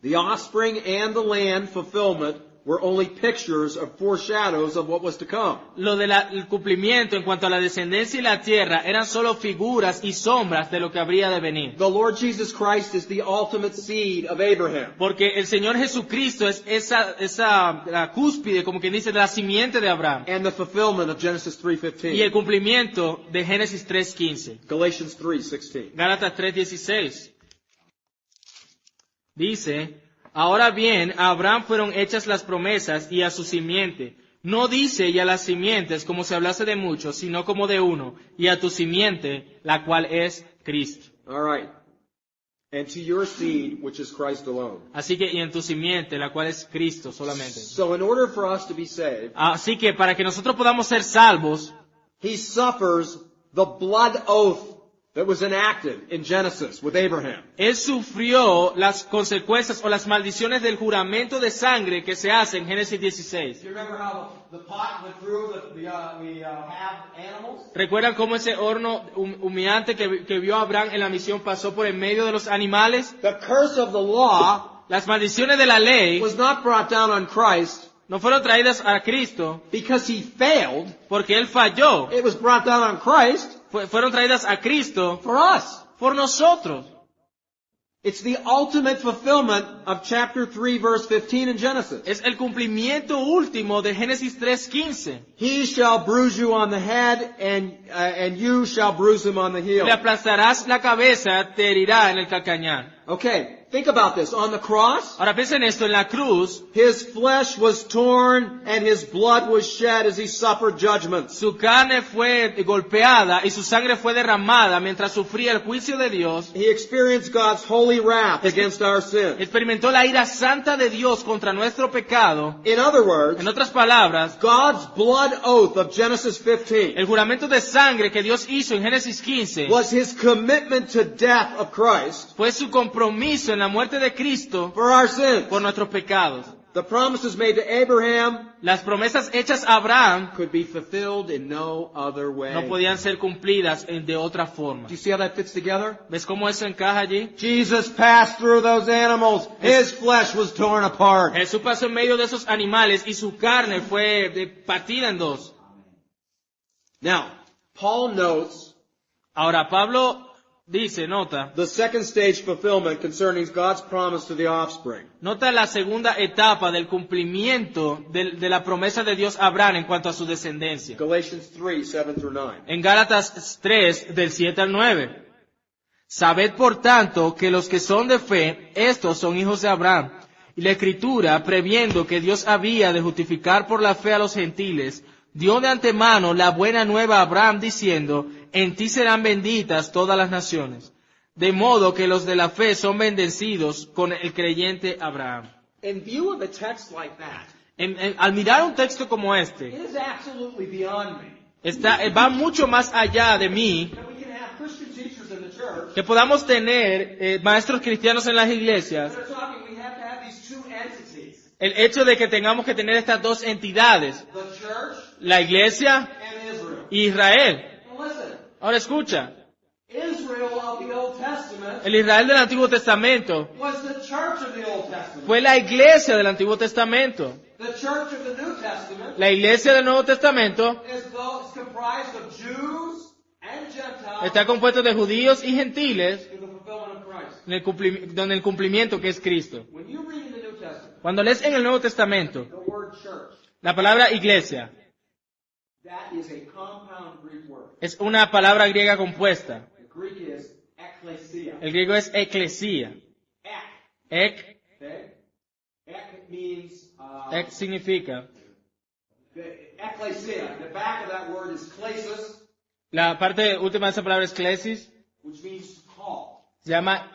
[SPEAKER 3] the offspring and the land fulfillment were only pictures or foreshadows of what was to come.
[SPEAKER 2] Lo del cumplimiento en cuanto a la descendencia y la tierra eran solo figuras y sombras de lo que habría de venir.
[SPEAKER 3] The Lord Jesus Christ is the ultimate seed of Abraham.
[SPEAKER 2] Porque el Señor Jesucristo es la cúspide, como quien dice, de la simiente de Abraham.
[SPEAKER 3] And the fulfillment of Genesis
[SPEAKER 2] Y
[SPEAKER 3] 3:15.
[SPEAKER 2] el cumplimiento de Génesis 3:15.
[SPEAKER 3] Galatians 3:16.
[SPEAKER 2] Gálatas 3:16. Dice, ahora bien, a Abraham fueron hechas las promesas y a su simiente. No dice y a las simientes como si hablase de muchos, sino como de uno, y a tu simiente, la cual es Cristo.
[SPEAKER 3] All right. And to your seed, which is Christ alone.
[SPEAKER 2] Así que, y en tu simiente, la cual es Cristo solamente.
[SPEAKER 3] So in order for us to be saved,
[SPEAKER 2] Así que para que nosotros podamos ser salvos,
[SPEAKER 3] he suffers the blood oath that was enacted in Genesis with Abraham.
[SPEAKER 2] Él sufrió las consecuencias o las maldiciones del juramento de sangre que se hace en Génesis 16.
[SPEAKER 1] Do you remember how the pot went through the halved animals?
[SPEAKER 2] ¿Recuerdan cómo ese horno humeante que vio Abraham en la misión pasó por en medio de los animales?
[SPEAKER 3] The curse of the law
[SPEAKER 2] Las maldiciones de la ley
[SPEAKER 3] was not brought down on Christ
[SPEAKER 2] no fueron traídas a Cristo
[SPEAKER 3] because he failed.
[SPEAKER 2] porque Él falló.
[SPEAKER 3] It was brought down on Christ
[SPEAKER 2] Fueron traídas a Cristo
[SPEAKER 3] for us.
[SPEAKER 2] por nosotros.
[SPEAKER 3] It's the ultimate fulfillment of chapter 3 verse 15 in Genesis.
[SPEAKER 2] Es el cumplimiento último de Génesis 3:15.
[SPEAKER 3] He shall bruise you on the head and you shall bruise him on the heel.
[SPEAKER 2] Le aplastarás la cabeza, te herirá en el calcañar.
[SPEAKER 3] Okay, think about this. On the cross,
[SPEAKER 2] Ahora piensen esto, en la cruz,
[SPEAKER 3] his flesh was torn and his blood was shed as he suffered judgment.
[SPEAKER 2] su carne fue golpeada y su sangre fue derramada mientras sufría el juicio de Dios.
[SPEAKER 3] He experienced God's holy wrath against our sin.
[SPEAKER 2] Experimentó la ira santa de Dios contra nuestro pecado.
[SPEAKER 3] In other words,
[SPEAKER 2] En otras palabras,
[SPEAKER 3] God's blood oath of Genesis 15
[SPEAKER 2] el juramento de sangre que Dios hizo en Génesis 15
[SPEAKER 3] was his commitment to death of Christ
[SPEAKER 2] fue su compromiso en la muerte de Cristo
[SPEAKER 3] for our sins.
[SPEAKER 2] por nuestros pecados.
[SPEAKER 3] The promises made to Abraham
[SPEAKER 2] Las promesas hechas a Abraham
[SPEAKER 3] could be fulfilled in no other way.
[SPEAKER 2] no podían ser cumplidas de otra forma.
[SPEAKER 3] Do you see how that fits together?
[SPEAKER 2] ¿Ves cómo eso encaja allí?
[SPEAKER 3] Jesus passed through those animals. His flesh was torn apart.
[SPEAKER 2] Jesús pasó en medio de esos animales y su carne fue partida en dos.
[SPEAKER 3] Now, Paul notes
[SPEAKER 2] Ahora Pablo dice, nota
[SPEAKER 3] the second stage fulfillment concerning God's promise to the offspring.
[SPEAKER 2] la segunda etapa del cumplimiento de la promesa de Dios a Abraham en cuanto a su descendencia.
[SPEAKER 3] Galatians 3, 7 through 9.
[SPEAKER 2] En Gálatas 3, del 7 al 9. Sabed por tanto que los que son de fe, estos son hijos de Abraham. Y la Escritura, previendo que Dios había de justificar por la fe a los gentiles, dio de antemano la buena nueva a Abraham diciendo, en ti serán benditas todas las naciones. De modo que los de la fe son bendecidos con el creyente Abraham.
[SPEAKER 3] In view of a text like that,
[SPEAKER 2] Al mirar un texto como este,
[SPEAKER 1] It is absolutely beyond me
[SPEAKER 2] va mucho más allá de mí,
[SPEAKER 1] that we can have Christian teachers in the church
[SPEAKER 2] que podamos tener maestros cristianos en las iglesias,
[SPEAKER 1] that are talking we have to have these two entities,
[SPEAKER 2] el hecho de que tengamos que tener estas dos entidades,
[SPEAKER 1] the church
[SPEAKER 2] la iglesia
[SPEAKER 1] and Israel.
[SPEAKER 2] y Israel.
[SPEAKER 1] Now listen,
[SPEAKER 2] Ahora escucha,
[SPEAKER 1] Israel of the Old Testament
[SPEAKER 2] el Israel del Antiguo Testamento
[SPEAKER 1] was the church of the Old Testament.
[SPEAKER 2] fue la iglesia del Antiguo Testamento.
[SPEAKER 1] The church of the New Testament
[SPEAKER 2] La iglesia del Nuevo Testamento
[SPEAKER 1] is comprised of Jews and Gentiles
[SPEAKER 2] está compuesta de judíos y gentiles
[SPEAKER 1] in the fulfillment of Christ.
[SPEAKER 2] en el cumplimiento que es Cristo.
[SPEAKER 1] When you read in the New Testament
[SPEAKER 2] Cuando lees en el Nuevo Testamento
[SPEAKER 1] the word church,
[SPEAKER 2] la palabra iglesia,
[SPEAKER 1] that is a compound Greek word.
[SPEAKER 2] es una palabra griega compuesta.
[SPEAKER 1] The Greek is ekklesia.
[SPEAKER 2] El griego es eclesia.
[SPEAKER 1] Ek.
[SPEAKER 2] Ek,
[SPEAKER 1] Okay? Ek means
[SPEAKER 2] ek significa.
[SPEAKER 1] ekklesia. The back of that word is klesis,
[SPEAKER 2] La parte última de esa palabra es klesis,
[SPEAKER 1] which means to call.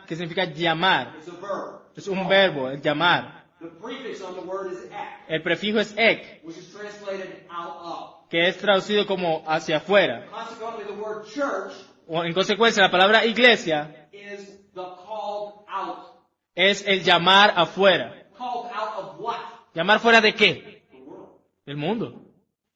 [SPEAKER 2] que significa llamar.
[SPEAKER 1] It's a verb.
[SPEAKER 2] Es un verbo, el llamar.
[SPEAKER 1] The prefix on the word is ek,
[SPEAKER 2] El prefijo es ek,
[SPEAKER 1] which is translated out of.
[SPEAKER 2] que es traducido como hacia afuera.
[SPEAKER 1] Consequently, the word church
[SPEAKER 2] O en consecuencia, la palabra iglesia
[SPEAKER 1] is the called out.
[SPEAKER 2] es el llamar afuera.
[SPEAKER 1] Called out of what?
[SPEAKER 2] ¿Llamar fuera de qué?
[SPEAKER 1] The world.
[SPEAKER 2] Del mundo.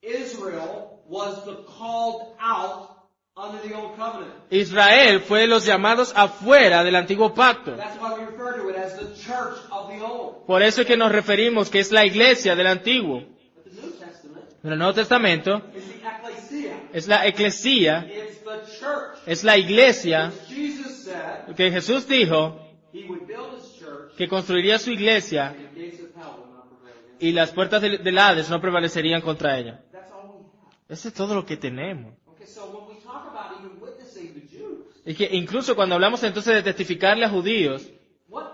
[SPEAKER 1] Israel was the called out under the old covenant.
[SPEAKER 2] Israel fue de los llamados afuera del antiguo pacto.
[SPEAKER 1] That's why we refer to it as the church of the old.
[SPEAKER 2] Por eso es que nos referimos que es la iglesia del antiguo.
[SPEAKER 1] But the New Testament
[SPEAKER 2] En el Nuevo Testamento
[SPEAKER 1] is the ecclesia.
[SPEAKER 2] es la eclesía,
[SPEAKER 1] It's the church.
[SPEAKER 2] es la iglesia
[SPEAKER 1] Jesus said
[SPEAKER 2] que Jesús dijo
[SPEAKER 1] he would build his church
[SPEAKER 2] que construiría su iglesia
[SPEAKER 1] and the gates of hell will not prevail against it.
[SPEAKER 2] y las puertas del Hades no prevalecerían contra ella.
[SPEAKER 1] That's all we have.
[SPEAKER 2] Eso es todo lo que tenemos.
[SPEAKER 1] Okay, so when we talk about even witnessing to Jews,
[SPEAKER 2] Y que incluso cuando hablamos entonces de testificarle a judíos,
[SPEAKER 1] what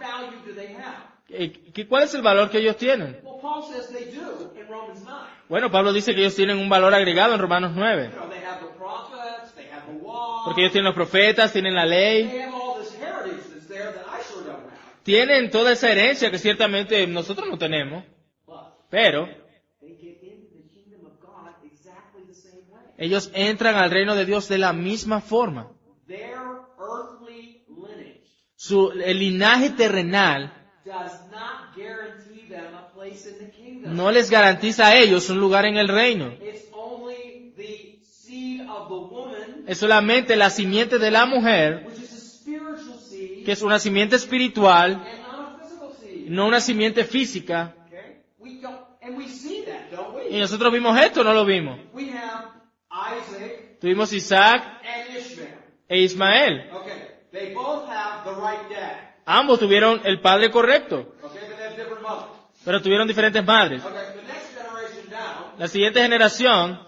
[SPEAKER 1] value do they have?
[SPEAKER 2] ¿cuál es el valor que ellos tienen?
[SPEAKER 1] Well, Paul says they do in Romans 9.
[SPEAKER 2] Bueno, Pablo dice que ellos tienen un valor agregado en Romanos 9.
[SPEAKER 1] You know, they have the prophets, they have the law,
[SPEAKER 2] Porque ellos tienen los profetas, tienen la ley,
[SPEAKER 1] they have all this heritage that's there that I sure don't have.
[SPEAKER 2] tienen toda esa herencia que ciertamente nosotros no tenemos,
[SPEAKER 1] But
[SPEAKER 2] pero
[SPEAKER 1] they get into the kingdom of God exactly the same way.
[SPEAKER 2] ellos entran al reino de Dios de la misma forma.
[SPEAKER 1] Their earthly lineage
[SPEAKER 2] El linaje terrenal
[SPEAKER 1] does not guarantee them a place in the kingdom.
[SPEAKER 2] no les garantiza a ellos un lugar en el reino.
[SPEAKER 1] It's only the seed of the woman,
[SPEAKER 2] Es solamente la simiente de la mujer,
[SPEAKER 1] which is a spiritual seed,
[SPEAKER 2] que es una simiente espiritual,
[SPEAKER 1] and not a physical seed.
[SPEAKER 2] no una simiente física.
[SPEAKER 1] Okay? We don't, and we see that, don't
[SPEAKER 2] Y
[SPEAKER 1] we?
[SPEAKER 2] nosotros vimos esto, ¿no lo vimos?
[SPEAKER 1] We have Isaac
[SPEAKER 2] Tuvimos Isaac
[SPEAKER 1] and Ishmael.
[SPEAKER 2] e Ismael.
[SPEAKER 1] Okay, they both have the right dad.
[SPEAKER 2] Ambos tuvieron el padre correcto,
[SPEAKER 1] Okay, but they have different mothers.
[SPEAKER 2] pero tuvieron diferentes madres.
[SPEAKER 1] Okay, the next generation down,
[SPEAKER 2] La siguiente generación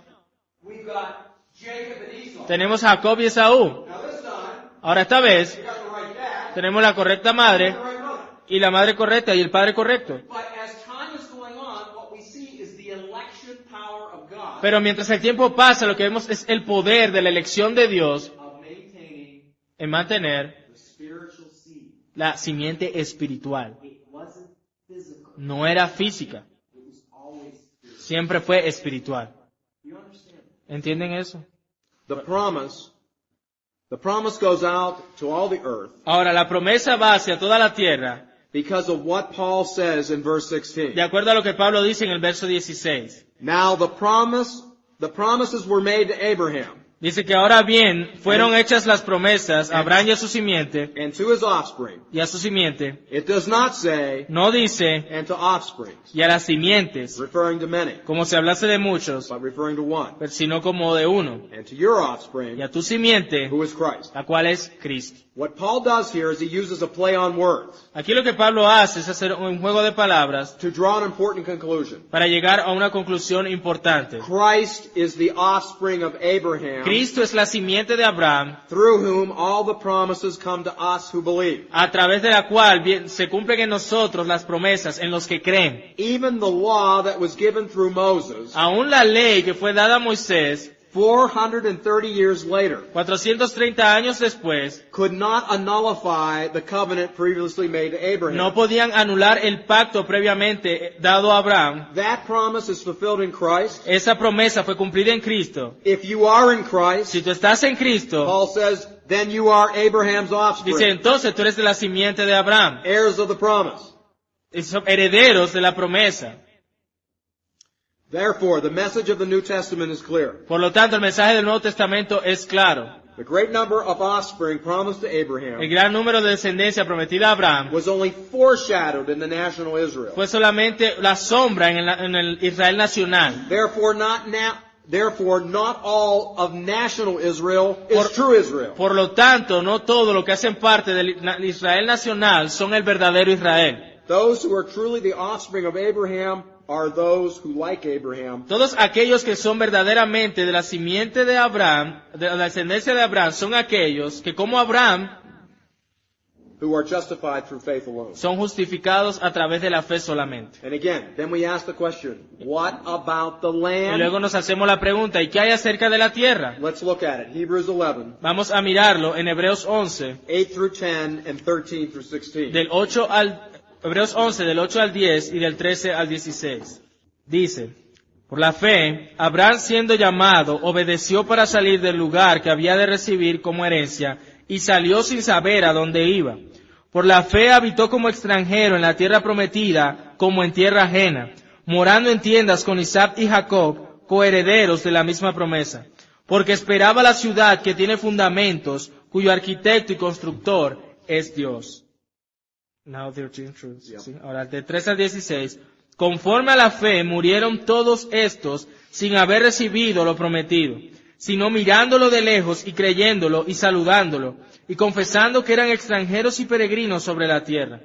[SPEAKER 1] we've got Jacob and Esau.
[SPEAKER 2] tenemos a Jacob y Esaú.
[SPEAKER 1] Now this time,
[SPEAKER 2] Ahora esta vez
[SPEAKER 1] we got the right dad
[SPEAKER 2] tenemos la correcta madre
[SPEAKER 1] and the right mother.
[SPEAKER 2] y la madre correcta y el padre correcto.
[SPEAKER 1] But as time is going on, what we see is the election power of God
[SPEAKER 2] Pero mientras el tiempo pasa, lo que vemos es el poder de la elección de Dios
[SPEAKER 1] of maintaining
[SPEAKER 2] en mantener
[SPEAKER 1] the spiritual seed.
[SPEAKER 2] la simiente espiritual.
[SPEAKER 1] It wasn't physical.
[SPEAKER 2] No era física,
[SPEAKER 1] It was always spiritual.
[SPEAKER 2] siempre fue espiritual.
[SPEAKER 1] You understand?
[SPEAKER 2] ¿Entienden eso?
[SPEAKER 3] The promise goes out to all the earth
[SPEAKER 2] Ahora, la promesa va hacia toda la tierra,
[SPEAKER 3] because of what Paul says in verse 16.
[SPEAKER 2] de acuerdo a lo que Pablo dice en el verso 16.
[SPEAKER 3] Now the promises were made to Abraham
[SPEAKER 2] Dice que ahora bien, fueron hechas las promesas a Abraham y a su simiente,
[SPEAKER 3] and to his offspring.
[SPEAKER 2] y a su simiente.
[SPEAKER 3] It does not say,
[SPEAKER 2] No dice,
[SPEAKER 3] and to offsprings,
[SPEAKER 2] y a las simientes,
[SPEAKER 3] referring to many,
[SPEAKER 2] como si hablase de muchos,
[SPEAKER 3] but referring to one.
[SPEAKER 2] pero sino como de uno,
[SPEAKER 3] And to your
[SPEAKER 2] y
[SPEAKER 3] offspring,
[SPEAKER 2] a tu simiente,
[SPEAKER 3] who is Christ.
[SPEAKER 2] la cual es Cristo.
[SPEAKER 3] What Paul does here is he uses a play on words
[SPEAKER 2] Aquí lo que Pablo hace es hacer un juego de palabras
[SPEAKER 3] to draw an important conclusion.
[SPEAKER 2] para llegar a una conclusión importante.
[SPEAKER 3] Christ is the offspring of Abraham,
[SPEAKER 2] Cristo es la simiente de Abraham,
[SPEAKER 3] through whom all the promises come to us who believe.
[SPEAKER 2] a través de la cual se cumplen en nosotros las promesas, en los que creen.
[SPEAKER 3] Even the law that was given through Moses,
[SPEAKER 2] Aún la ley que fue dada a Moisés,
[SPEAKER 3] 430 years later,
[SPEAKER 2] 430 años después,
[SPEAKER 3] could not nullify the covenant previously made to Abraham.
[SPEAKER 2] no podían anular el pacto previamente dado a Abraham.
[SPEAKER 3] That promise is fulfilled in Christ.
[SPEAKER 2] Esa promesa fue cumplida en Cristo.
[SPEAKER 3] If you are in Christ,
[SPEAKER 2] Si tú estás en Cristo,
[SPEAKER 3] Paul says, then you are Abraham's
[SPEAKER 2] dice
[SPEAKER 3] offspring,
[SPEAKER 2] entonces tú eres de la simiente de Abraham.
[SPEAKER 3] heirs of the promise.
[SPEAKER 2] Y son herederos de la promesa.
[SPEAKER 3] Therefore, the message of the New Testament is clear.
[SPEAKER 2] Por lo tanto, el mensaje del Nuevo Testamento es claro.
[SPEAKER 3] The great number of offspring promised to
[SPEAKER 2] El
[SPEAKER 3] Abraham
[SPEAKER 2] gran número de descendencia prometida a Abraham
[SPEAKER 3] was only foreshadowed in the national Israel.
[SPEAKER 2] fue solamente la sombra en el Israel nacional.
[SPEAKER 3] Therefore, not all of national Israel is true Israel.
[SPEAKER 2] Por lo tanto, no todo lo que hacen parte del Israel nacional son el verdadero Israel.
[SPEAKER 3] Those who are truly the offspring of Abraham are those who, like Abraham,
[SPEAKER 2] Todos aquellos que son verdaderamente de la simiente de Abraham, de la descendencia de Abraham, son aquellos que como Abraham
[SPEAKER 3] who are justified through faith alone.
[SPEAKER 2] son justificados a través de la fe solamente.
[SPEAKER 3] And again, then we ask the question, what about the
[SPEAKER 2] Y
[SPEAKER 3] land?
[SPEAKER 2] luego nos hacemos la pregunta, ¿y qué hay acerca de la tierra?
[SPEAKER 3] Let's look at it. Hebrews 11,
[SPEAKER 2] Vamos a mirarlo en Hebreos 11,
[SPEAKER 3] 8 through 10 and 13 through 16.
[SPEAKER 2] Hebreos 11 del 8 al 10 y del 13 al 16. Dice, por la fe, Abraham siendo llamado, obedeció para salir del lugar que había de recibir como herencia y salió sin saber a dónde iba. Por la fe habitó como extranjero en la tierra prometida, como en tierra ajena, morando en tiendas con Isaac y Jacob, coherederos de la misma promesa. porque esperaba la ciudad que tiene fundamentos, cuyo arquitecto y constructor es Dios. Now 13 truths.
[SPEAKER 3] Yep.
[SPEAKER 2] ¿Sí? Ahora, de 3 al 16. Conforme a la fe murieron todos estos sin haber recibido lo prometido, sino mirándolo de lejos y creyéndolo y saludándolo, y confesando que eran extranjeros y peregrinos sobre la tierra.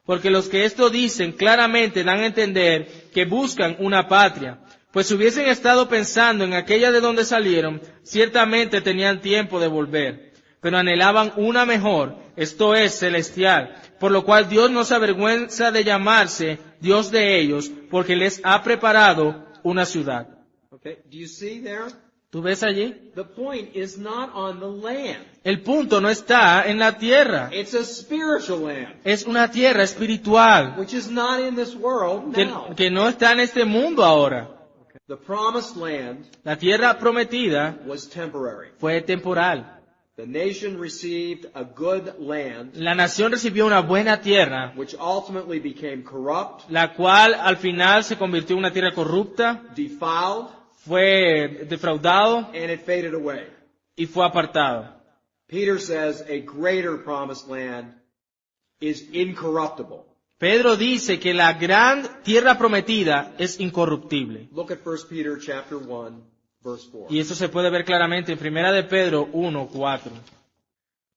[SPEAKER 2] Porque los que esto dicen claramente dan a entender que buscan una patria, pues si hubiesen estado pensando en aquella de donde salieron, ciertamente tenían tiempo de volver, pero anhelaban una mejor, esto es, celestial, por lo cual Dios no se avergüenza de llamarse Dios de ellos, porque les ha preparado una ciudad.
[SPEAKER 3] Okay, do you see there?
[SPEAKER 2] ¿Tú ves allí?
[SPEAKER 3] The point is not on the land.
[SPEAKER 2] El punto no está en la tierra,
[SPEAKER 3] It's a spiritual land,
[SPEAKER 2] es una tierra espiritual,
[SPEAKER 3] which is not in this world now.
[SPEAKER 2] que no está en este mundo ahora.
[SPEAKER 3] The promised land
[SPEAKER 2] La tierra prometida
[SPEAKER 3] was temporary.
[SPEAKER 2] fue temporal.
[SPEAKER 3] The nation received a good land,
[SPEAKER 2] La nación recibió una buena tierra,
[SPEAKER 3] which ultimately became corrupt,
[SPEAKER 2] la cual al final se convirtió en una tierra corrupta,
[SPEAKER 3] defiled,
[SPEAKER 2] fue defraudado
[SPEAKER 3] and it faded away.
[SPEAKER 2] y fue apartado.
[SPEAKER 3] Peter says a greater promised land is incorruptible.
[SPEAKER 2] Pedro dice que la gran tierra prometida es incorruptible.
[SPEAKER 3] Look at 1 Peter chapter 1, verse 4.
[SPEAKER 2] Y eso se puede ver claramente en 1 de Pedro 1:4.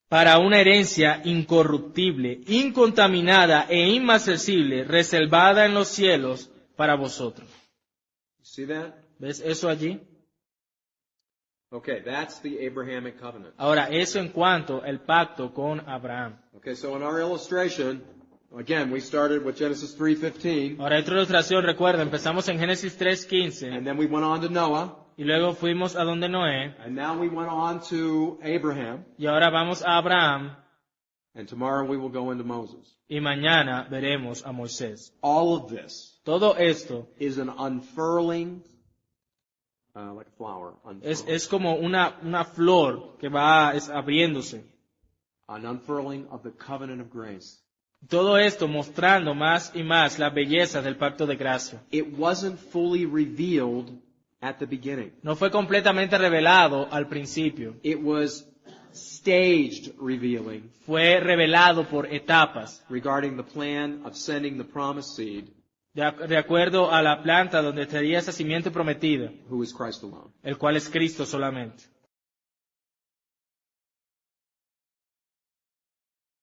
[SPEAKER 2] Para una herencia incorruptible, incontaminada e inmarcesible, reservada en los cielos para vosotros.
[SPEAKER 3] See that?
[SPEAKER 2] ¿Ves eso allí?
[SPEAKER 3] Okay, that's the Abrahamic covenant.
[SPEAKER 2] Ahora, eso en cuanto al pacto con Abraham.
[SPEAKER 3] Okay, so in our illustration, again, we started with Genesis 3:15,
[SPEAKER 2] Ahora, otra ilustración, recuerda, empezamos en Génesis 3:15
[SPEAKER 3] and then we went on to Noah,
[SPEAKER 2] y luego fuimos a donde Noé
[SPEAKER 3] and now we went on to Abraham,
[SPEAKER 2] y ahora vamos a Abraham
[SPEAKER 3] and tomorrow we will go into Moses.
[SPEAKER 2] y mañana veremos a Moisés.
[SPEAKER 3] All of this
[SPEAKER 2] Todo esto
[SPEAKER 3] is an unfurling, like a flower,
[SPEAKER 2] es como una flor que va abriéndose.
[SPEAKER 3] an unfurling of the covenant of grace.
[SPEAKER 2] Todo esto mostrando más y más la belleza del pacto de gracia.
[SPEAKER 3] It wasn't fully revealed at the beginning.
[SPEAKER 2] No fue completamente revelado al principio.
[SPEAKER 3] It was staged revealing
[SPEAKER 2] Fue revelado por etapas,
[SPEAKER 3] regarding the plan of sending the promised seed,
[SPEAKER 2] de acuerdo a la planta donde estaría esa simiente prometida,
[SPEAKER 3] who is Christ alone.
[SPEAKER 2] el cual es Cristo solamente.